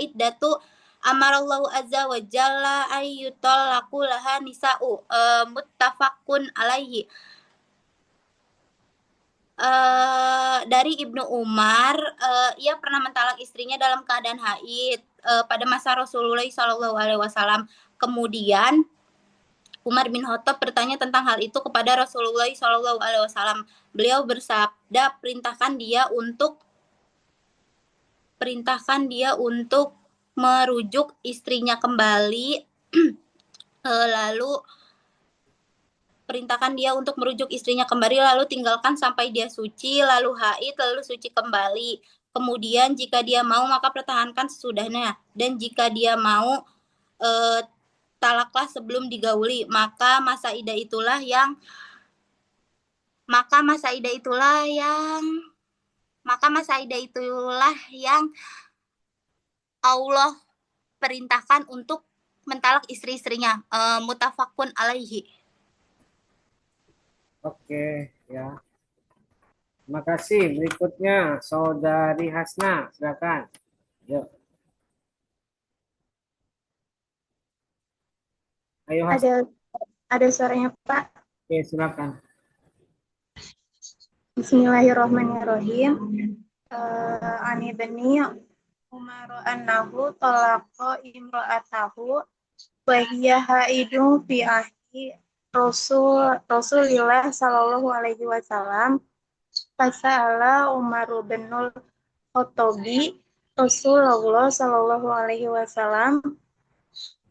iddatu amarallahu azza wa jalla ayyutallaqu laha nisa'u muttafaqun alaihi. Dari Ibnu Umar, ia pernah mentalak istrinya dalam keadaan haid pada masa Rasulullah SAW. Kemudian Umar bin Khattab bertanya tentang hal itu kepada Rasulullah SAW. Beliau bersabda, perintahkan dia untuk merujuk istrinya kembali, lalu perintahkan dia untuk merujuk istrinya kembali, lalu tinggalkan sampai dia suci, lalu haid, lalu suci kembali. Kemudian jika dia mau maka pertahankan sesudahnya, dan jika dia mau talaklah sebelum digauli, maka masa idah itulah yang Allah perintahkan untuk mentalak istri-istrinya. Mutafakun alaihi. Oke, ya. Terima kasih. Berikutnya Saudari Hasna, silakan. Yuk. Ayo Hasna. Ada suaranya Pak. Oke, silakan. Bismillahirrahmanirrahim. Ani bani Umar annahu talaqa imra'atahu wa hiya haidun fi ahdi Rasulillah sallallahu alaihi wasallam. Fasa'ala Umar bin Khattabi Rasulullah sallallahu alaihi wasallam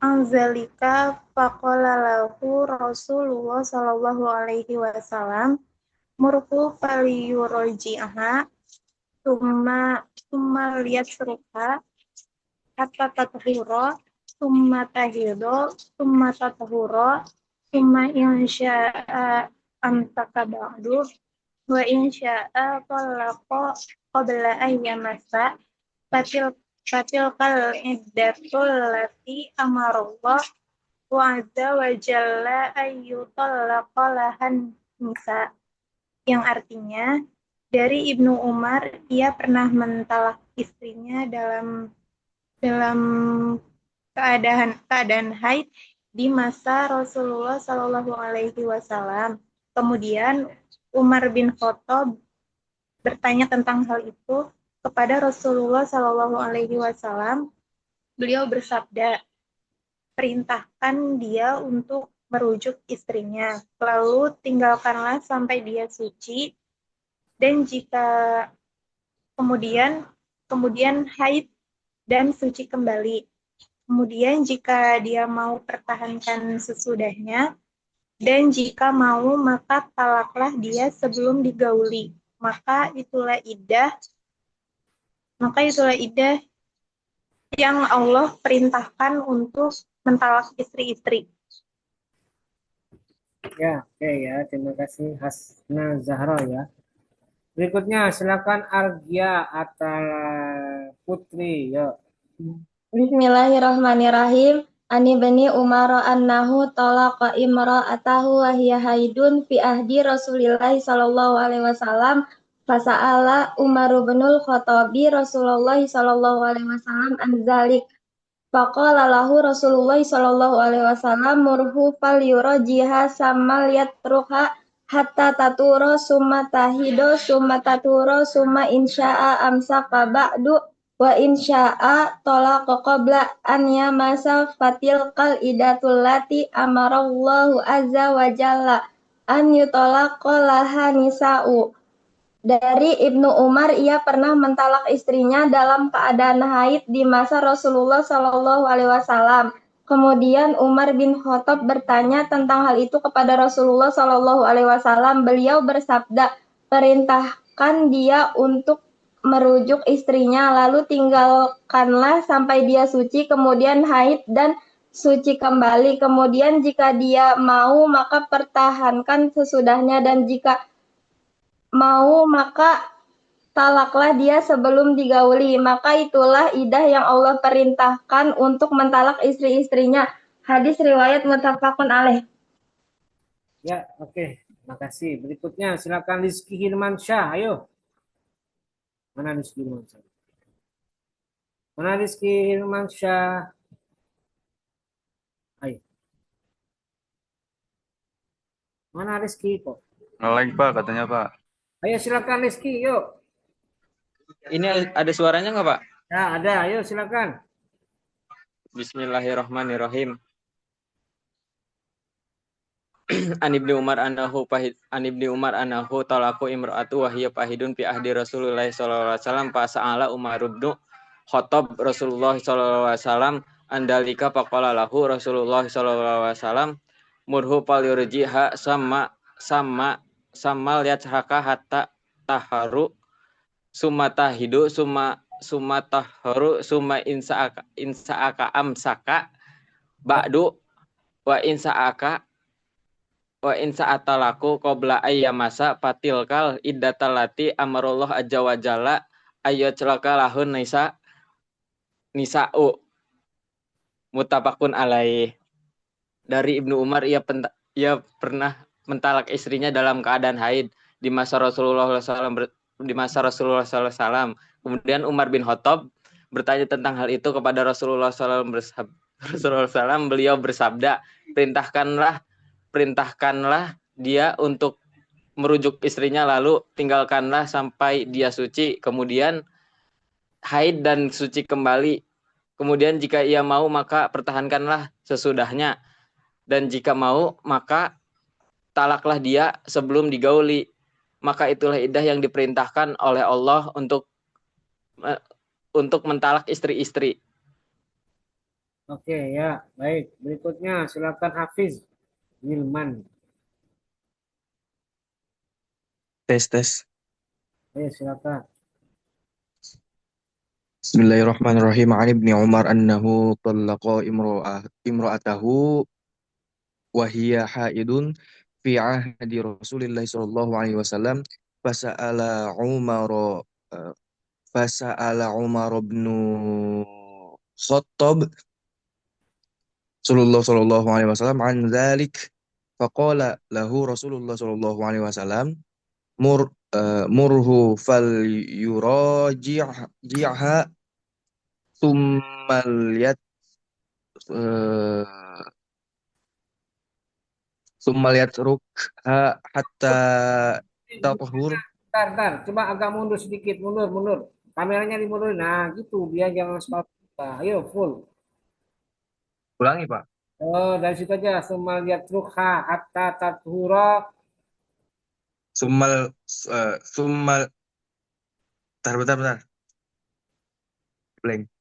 anzalika faqala lahu Rasulullah sallallahu alaihi wasallam murhu falyurji'aha summa liyasruha hatta tathura summa tahido summa tathura summa insya'a amsaka ba'du wa insya'a talaqa qabla ayyamasa fatil kal iddatul lati amarallah wa azza wa jalla ayyutallaqa lahan nisa, yang artinya dari Ibnu Umar, ia pernah mentalak istrinya dalam keadaan haid di masa Rasulullah Shallallahu Alaihi Wasallam. Kemudian Umar bin Khattab bertanya tentang hal itu kepada Rasulullah Shallallahu Alaihi Wasallam. Beliau bersabda, perintahkan dia untuk merujuk istrinya, lalu tinggalkanlah sampai dia suci, dan jika kemudian haid dan suci kembali. Kemudian jika dia mau pertahankan sesudahnya, dan jika mau maka talaklah dia sebelum digauli. Maka itulah iddah yang Allah perintahkan untuk mentalak istri-istri. Ya, oke ya. Terima kasih Hasna Zahra ya. Berikutnya silakan Argia Atala Putri. Yuk. Bismillahirrahmanirrahim. Ani bani Umar annahu talaqa imra'atahu wa hiya haidun fi ahdi Rasulillah sallallahu alaihi wasallam. Fasa'ala Umar bin Khattabi Rasulullah sallallahu alaihi wasallam an zalik. Faqala lahu Rasulullah sallallahu alaihi wasallam murhu falyurjiha sammal yatruha hatta taturo summa tahido summa taturo summa insya'a amsaka ba'du wa insya'a talaqa qabla an yamasa fatilkal idatul lati amarallahu azza wa jalla an yutalaqa laha nisa'u. Dari Ibnu Umar, ia pernah mentalak istrinya dalam keadaan haid di masa Rasulullah Shallallahu Alaihi Wasallam. Kemudian Umar bin Khattab bertanya tentang hal itu kepada Rasulullah Shallallahu Alaihi Wasallam. Beliau bersabda, perintahkan dia untuk merujuk istrinya, lalu tinggalkanlah sampai dia suci, kemudian haid dan suci kembali. Kemudian jika dia mau, maka pertahankan sesudahnya, dan jika mau maka talaklah dia sebelum digauli. Maka itulah iddah yang Allah perintahkan untuk mentalak istri-istrinya. Hadis riwayat muttafaqun alaih. Ya, oke. Terima kasih. Berikutnya silakan Rizky Hirmansyah. Ayo. Mana Rizky Hirmansyah? Mana Rizky Hirmansyah? Ayo. Mana Rizky kok? Nge-lag Pak katanya Pak. Ayo silakan Rizky, yuk. Ini ada suaranya nggak Pak? Ya ada, ayo silakan. Bismillahirrahmanirrahim. An Ibnu Umar annahu talaku imra'atu wa hiya pahidun fi ahdi Rasulullah sallallahu alaihi wasallam fa sa'ala Umar bin Khattab Rasulullah sallallahu alaihi wasallam andalika faqala lahu Rasulullah sallallahu alaihi wasallam murhu palyurjiha sama lihat haka hatta taharu summa tahidu summa taharu summa insaaka amsaka ba'du wa insa'atalaku qabla ayyamasa fatilkal iddatalati amarullah azza wa jalla ayyaclaka lahun nisa'u muttafaqun alaih. Dari Ibnu Umar ia pernah mentalak istrinya dalam keadaan haid di masa Rasulullah SAW Kemudian Umar bin Khattab bertanya tentang hal itu kepada Rasulullah SAW. Beliau bersabda, perintahkanlah dia untuk merujuk istrinya, lalu tinggalkanlah sampai dia suci, kemudian haid dan suci kembali. Kemudian jika ia mau maka pertahankanlah sesudahnya, dan jika mau maka talaklah dia sebelum digauli. Maka itulah iddah yang diperintahkan oleh Allah untuk mentalak istri-istri. Oke, ya, baik. Berikutnya silakan Hafiz Wilman. Tes. Silakan. Bismillahirrahmanirrahim. An Ibni Umar annahu tallaqa imra'atahu wa hiya haidun fi ahdi Rasulillah sallallahu alaihi wasallam fasa'ala Umar bin Khattab sallallahu alaihi wasallam an dzalik faqala lahu Rasulullah sallallahu alaihi wasallam murhu fal yuraji'ha thumma yatrukha hatta tathur. Bentar. Coba agak mundur sedikit. Mundur. Kameranya dimundurin. Nah, gitu. Biar jangan spot kita. Ayo, full. Ulangi, Pak. Oh, dari situ aja. Sumal yatrukha hatta tathura. Bentar. Blank.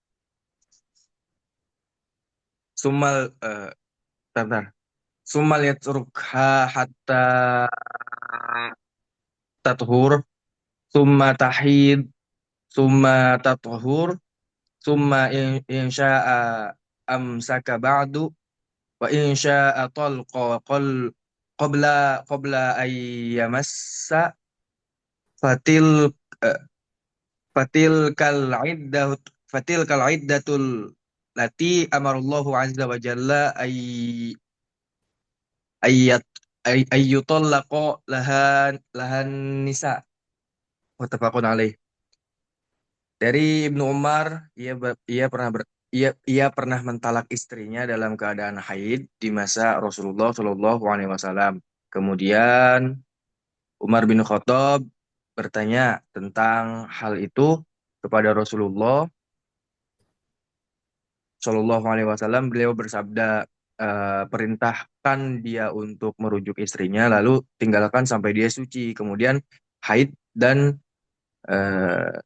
Sumal yatrukha hatta tathur, summa tahid, summa tathur, summa insya'a amsaka ba'du, wa insya'a talqa qabla ayyamassa fatilkal iddatul lati amarallahu azza wa jalla ayyutallaqa lahan nisa. Muttafaqun alaih. Dari Ibnu Umar, ia pernah mentalak istrinya dalam keadaan haid di masa Rasulullah Shallallahu Alaihi Wasallam. Kemudian Umar bin Khattab bertanya tentang hal itu kepada Rasulullah Shallallahu Alaihi Wasallam. Beliau bersabda, perintahkan dia untuk merujuk istrinya, lalu tinggalkan sampai dia suci, kemudian haid dan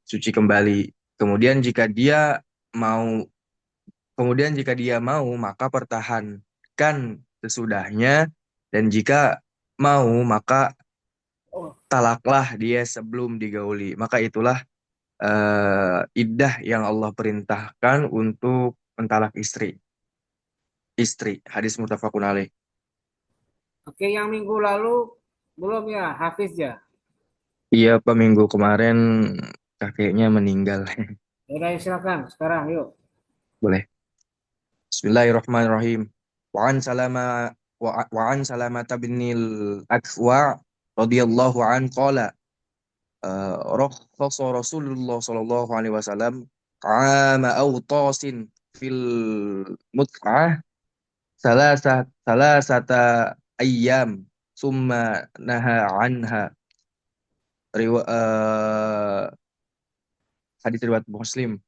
suci kembali. Kemudian jika dia mau maka pertahankan sesudahnya, dan jika mau maka talaklah dia sebelum digauli. Maka itulah iddah yang Allah perintahkan untuk mentalak istri. Hadis muttafaqun alaih. Oke, yang minggu lalu belum ya, Hafiz ya? Iya, Pak, minggu kemarin kakeknya meninggal. Udah, silakan. Sekarang yuk. Boleh. Bismillahirrahmanirrahim. Wa an Salamah binil Akwa radhiyallahu an qala rakhasa Rasulullah sallallahu alaihi wasallam ama awtasin fil mut'ah salasata ayyam summa naha anha. Hadis riwayat Muslim.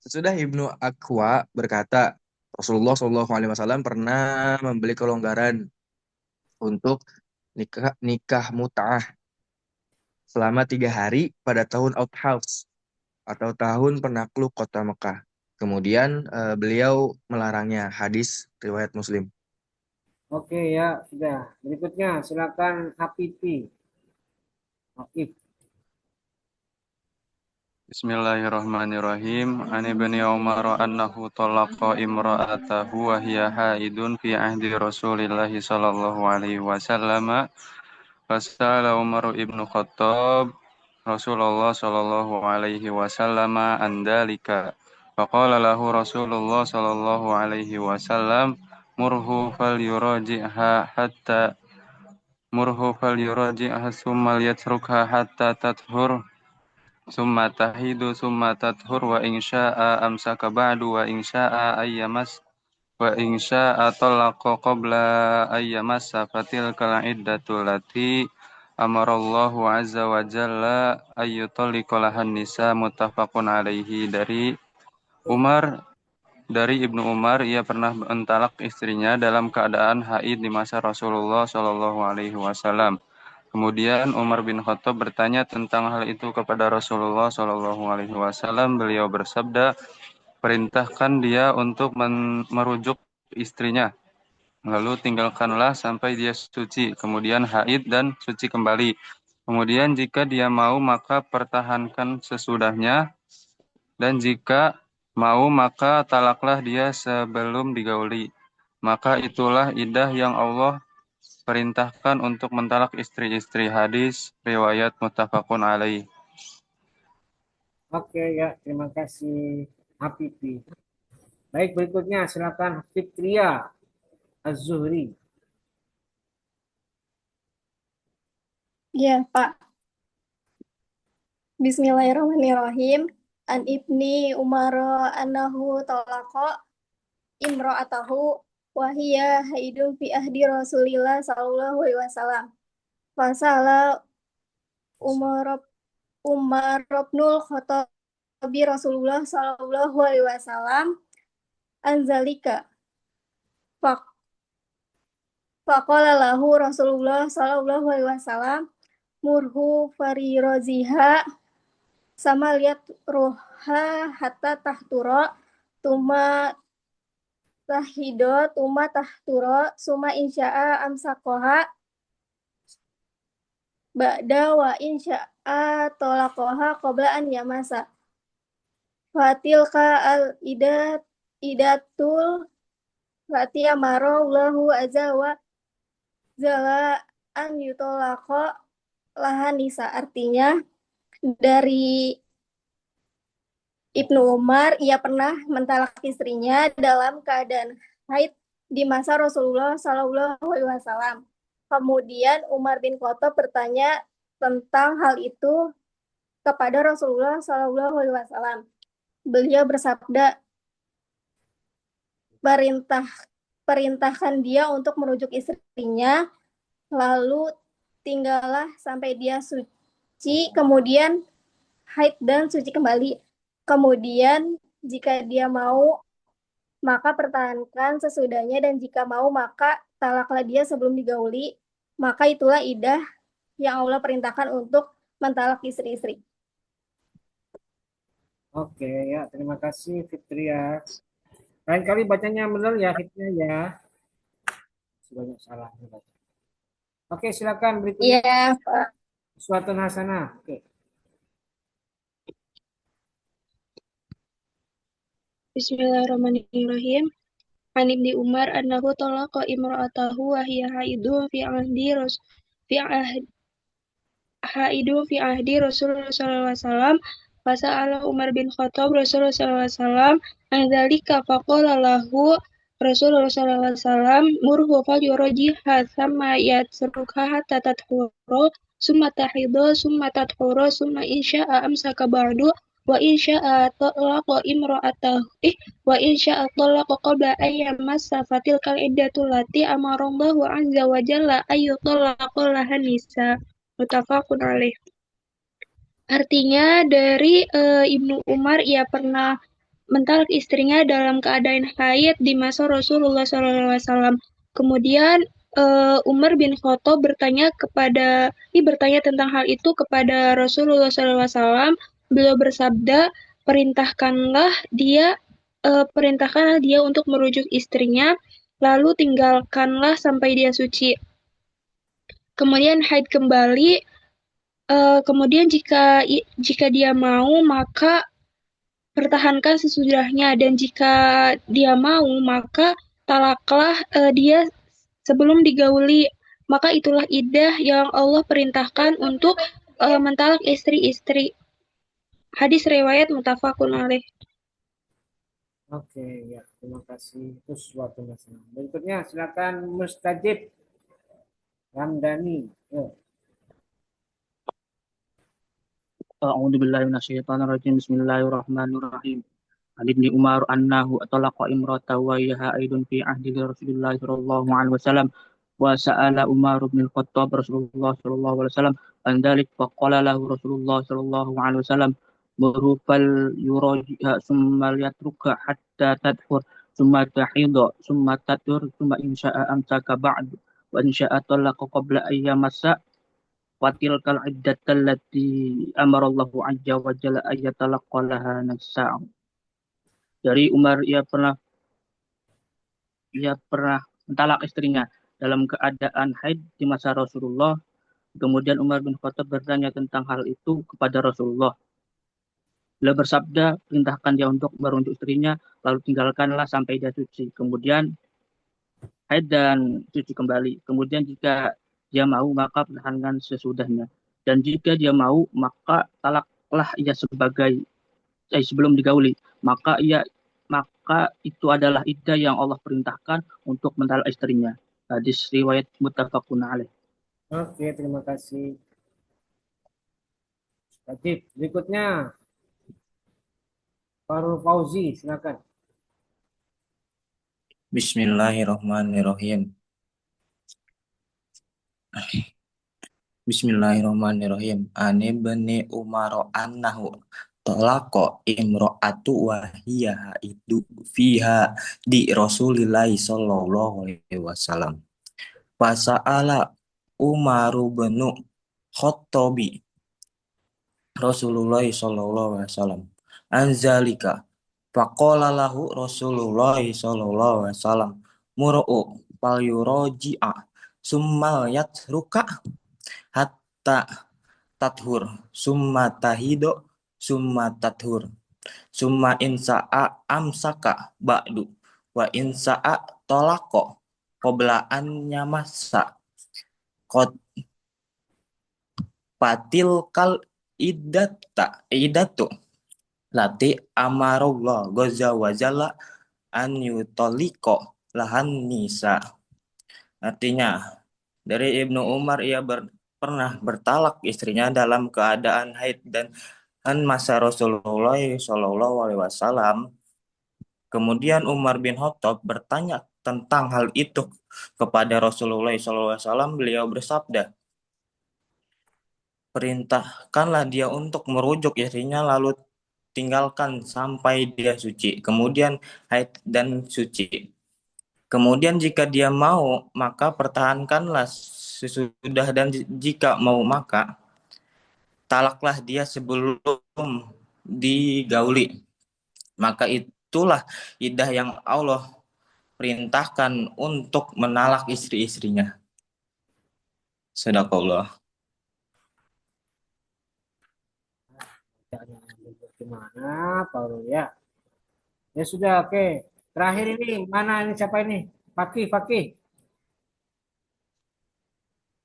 Sesudah Ibnu Akwa berkata, Rasulullah Shallallahu Alaihi Wasallam pernah membeli kelonggaran untuk nikah mut'ah selama 3 hari pada tahun Outhouse atau tahun penakluk kota Mekah. Kemudian beliau melarangnya. Hadis riwayat Muslim. Oke ya, sudah. Berikutnya silakan Hafifi. Hafif. Bismillahirrahmanirrahim. Ani bani Umar annahu talaqa imra'atahu wa hiya haidun fi ahdi Rasulillah sallallahu alaihi wasallam. Fasala Umar ibn Khattab Rasulullah sallallahu alaihi wasallam an dalika. Faqala lahu Rasulullah sallallahu alaihi wasallam murhu falyuraji'ha hatta summa yatrukha hatta tathur summa tahidu summa tathur wa insya'a amsaka ba'du wa insya'a ayyamas wa insya'a talaqa qabla ayyamassa fatilkal iddatu lati amarallahu azza wa jalla ayyutallikahan nisa muttafaqun alaihi. Dari Ibnu Umar, ia pernah mentalak istrinya dalam keadaan haid di masa Rasulullah Shallallahu Alaihi Wasallam. Kemudian Umar bin Khattab bertanya tentang hal itu kepada Rasulullah Shallallahu Alaihi Wasallam. Beliau bersabda, perintahkan dia untuk merujuk istrinya, lalu tinggalkanlah sampai dia suci, kemudian haid dan suci kembali. Kemudian jika dia mau maka pertahankan sesudahnya, dan jika mau maka talaklah dia sebelum digauli. Maka itulah iddah yang Allah perintahkan untuk mentalak istri-istri. Hadis riwayat muttafaqun alaih. Oke ya, terima kasih Hafifi. Baik, berikutnya silakan Fitria Az-Zuhri. Ya, Pak. Bismillahirrahmanirrahim. An ibni Umar annahu talaqa imra'atahu wa hiya haidun fi ahdi Rasulillah sallallahu alaihi wasallam. Fasala Umar ibnul Khattabi Rasulullah sallallahu alaihi wasallam anzalika. Faqala lahu Rasulullah sallallahu alaihi wasallam murhu fariroziha sama lihat roha hatta tahtura tuma tahido tuma tahturo suma insya'a amsakoha ba'da wa insya'a tolaqoha qabla an yamasa fatilka al idatul fati amaro lahu azza wa jalla an yutolaqo lahan nisa. Artinya dari Ibnu Umar, ia pernah mentalak istrinya dalam keadaan haid di masa Rasulullah Sallallahu Alaihi Wasallam. Kemudian Umar bin Khattab bertanya tentang hal itu kepada Rasulullah Sallallahu Alaihi Wasallam. Beliau bersabda, perintahkan dia untuk merujuk istrinya, lalu tinggallah sampai dia suci, kemudian haid dan suci kembali. Kemudian jika dia mau, maka pertahankan sesudahnya, dan jika mau, maka talaklah dia sebelum digauli. Maka itulah iddah yang Allah perintahkan untuk mentalak istri-istri. Oke ya, terima kasih Fitria. Lain kali bacanya benar ya Fitria ya. Sebanyak salah. Oke, silakan berikutnya. Iya, Pak. Uswatun hasanah. Oke. Bismillahirrahmanirrahim. An Ibni Umar annahu talaqa imra'atahu wa hiya haidun fi ahdi Rasulullah sallallahu alaihi wasallam. Fasa'ala Umar bin Khattab Rasulullah sallallahu alaihi wasallam an dzalika faqala lahu Rasulullah sallallahu alaihi wasallam murhu falyurajiha thumma yatrukha hatta tathura summa tahidha summa tathura summa insya'a amsaka ba'du wa insya'a talaqa imra'atahu wa insya'a talaqa qabla ayyamassa fatilkal iddatu lati amarallahu azza wa jalla ayyutalaqa lahan nisa. Muttafaqun alaih. Artinya dari Ibnu Umar, ia pernah mentalak istrinya dalam keadaan haid di masa Rasulullah SAW. Kemudian Umar bin Khattab bertanya tentang hal itu kepada Rasulullah SAW. Beliau bersabda, perintahkanlah dia untuk merujuk istrinya, lalu tinggalkanlah sampai dia suci. Kemudian haid kembali, kemudian jika dia mau maka pertahankan sesudahnya, dan jika dia mau maka talaklah dia sebelum digauli. Maka itulah iddah yang Allah perintahkan untuk mentalak istri-istri. Hadis riwayat muttafaqun alaih. Oke, ya, terima kasih. Itu suatu masalah. Berikutnya, silakan Mustajib Ramdhani. Yuk. A'udzu billahi minasyaitonir rajim. Bismillahirrahmanirrahim. An Ibnu Umar annahu talaqa imratahu wa hiya haidun fi ahdi Rasulillah sallallahu alaihi wasallam wa sa'ala Umar bin Khattab Rasulullah sallallahu alaihi wasallam an dzalik fa qala lahu Rasulullah sallallahu alaihi wasallam murhu fal yurajiha summa yatruka hatta tadhur summa tahidha summa tadur summa insya'a amsaka ba'du wa insya'a talaqa qabla ayyamasa watilkal iddatal lati amarallahu azza wa jalla ayyatalaqalaha nafsa. Dari Umar ia pernah mentalak istrinya dalam keadaan haid di masa Rasulullah. Kemudian Umar bin Khattab bertanya tentang hal itu kepada Rasulullah. Beliau bersabda, perintahkan dia untuk merujuk istrinya, lalu tinggalkanlah sampai dia suci. Kemudian haid dan suci kembali. Kemudian jika dia mau maka pertahankan sesudahnya. Dan jika dia mau maka talaklah ia sebelum digauli. Maka itu adalah iddah yang Allah perintahkan untuk mentalak istrinya. Hadis riwayat muttafaqun alaih. Oke, terima kasih. Tajib. Berikutnya, Farul Fauzi, silakan. Bismillahirrahmanirrahim. Bismillahirrahmanirrahim. Ani bani Umar annahu talaqa imra'atu wa hiya haidu fiha di Rasulillah sallallahu alaihi wasallam. Fasa'ala Umar bin Khattabi Rasulullah sallallahu alaihi wasallam anzalika faqala lahu Rasulullah sallallahu alaihi wasallam mur'u fal yuraji'a summa yatruka hatta tathur summa tahido summa tathur summa insa'a amsaka ba'du wa insa'a tolako qabla an nyamasa qad patilkal idatu lati amarullah goza wajalla an yutoliko lahan nisa. Artinya dari Ibnu Umar ia pernah bertalak istrinya dalam keadaan haid dan masa Rasulullah Shallallahu Alaihi Wasallam. Kemudian Umar bin Khattab bertanya tentang hal itu kepada Rasulullah Shallallahu Alaihi Wasallam. Beliau bersabda, perintahkanlah dia untuk merujuk istrinya lalu tinggalkan sampai dia suci. Kemudian haid dan suci. Kemudian jika dia mau, maka pertahankanlah sesudah, dan jika mau maka talaklah dia sebelum digauli. Maka itulah iddah yang Allah perintahkan untuk menalak istri-istrinya. Sadaqallah. Gimana, Paul ya? Ya sudah, oke. Terakhir ini, mana ini, siapa ini? Fakih.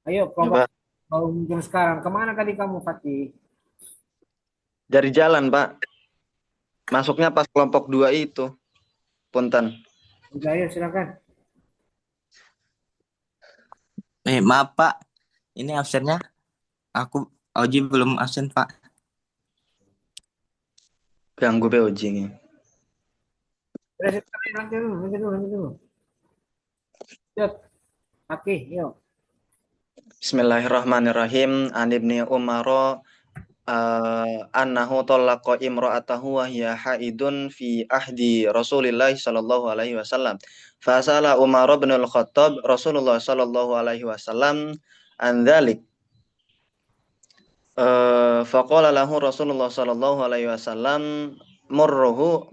Ayo, kelompok muncul sekarang. Kemana tadi kamu, Fakih? Dari jalan, Pak. Masuknya pas kelompok 2 itu. Punten. Udah, ayo, silakan. Maaf, Pak. Ini absennya. Oji belum absen, Pak. Ganggu Oji ini. Lanjut dulu. Oke, yuk. Bismillahirrahmanirrahim. An Ibni Umar annahu talaqa imra'atahu wa hiya haidun fi ahdi Rasulillah sallallahu alaihi wasallam. Fasala Umar bin al-Khattab Rasulullah sallallahu alaihi wasallam an dzalik. Faqala lahu Rasulullah sallallahu alaihi wasallam murhu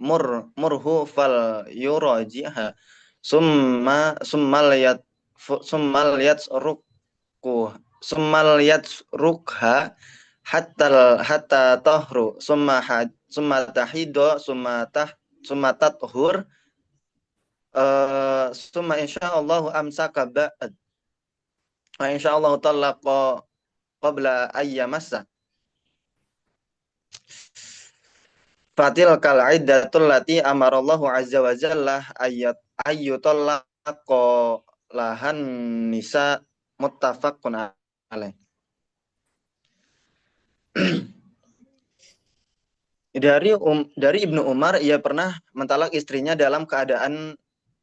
fal yurajiha summal yatrukha hatta tahru summa tahido summa tathur summa insyaallahu amsaka ba'd wa insyaallahu talaqa qabla ayyamassa fatil kal iddatul lati amarallahu azza wa jalla ayyutallaqa lahan nisa muttafaqun alaih. Dari Ibnu Umar, ia pernah mentalak istrinya dalam keadaan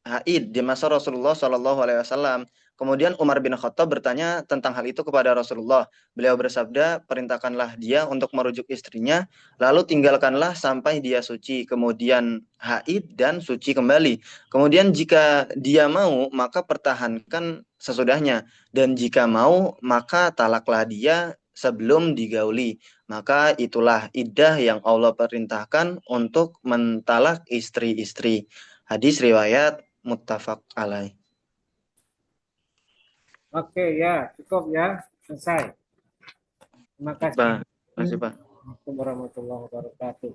haid di masa Rasulullah Shallallahu Alaihi Wasallam. Kemudian Umar bin Khattab bertanya tentang hal itu kepada Rasulullah. Beliau bersabda, perintahkanlah dia untuk merujuk istrinya, lalu tinggalkanlah sampai dia suci, kemudian haid dan suci kembali. Kemudian jika dia mau, maka pertahankan sesudahnya. Dan jika mau, maka talaklah dia sebelum digauli. Maka itulah iddah yang Allah perintahkan untuk mentalak istri-istri. Hadis riwayat muttafaq alaih. Oke ya, cukup ya, selesai. Terima kasih. Terima kasih Pak. Assalamualaikum warahmatullahi wabarakatuh.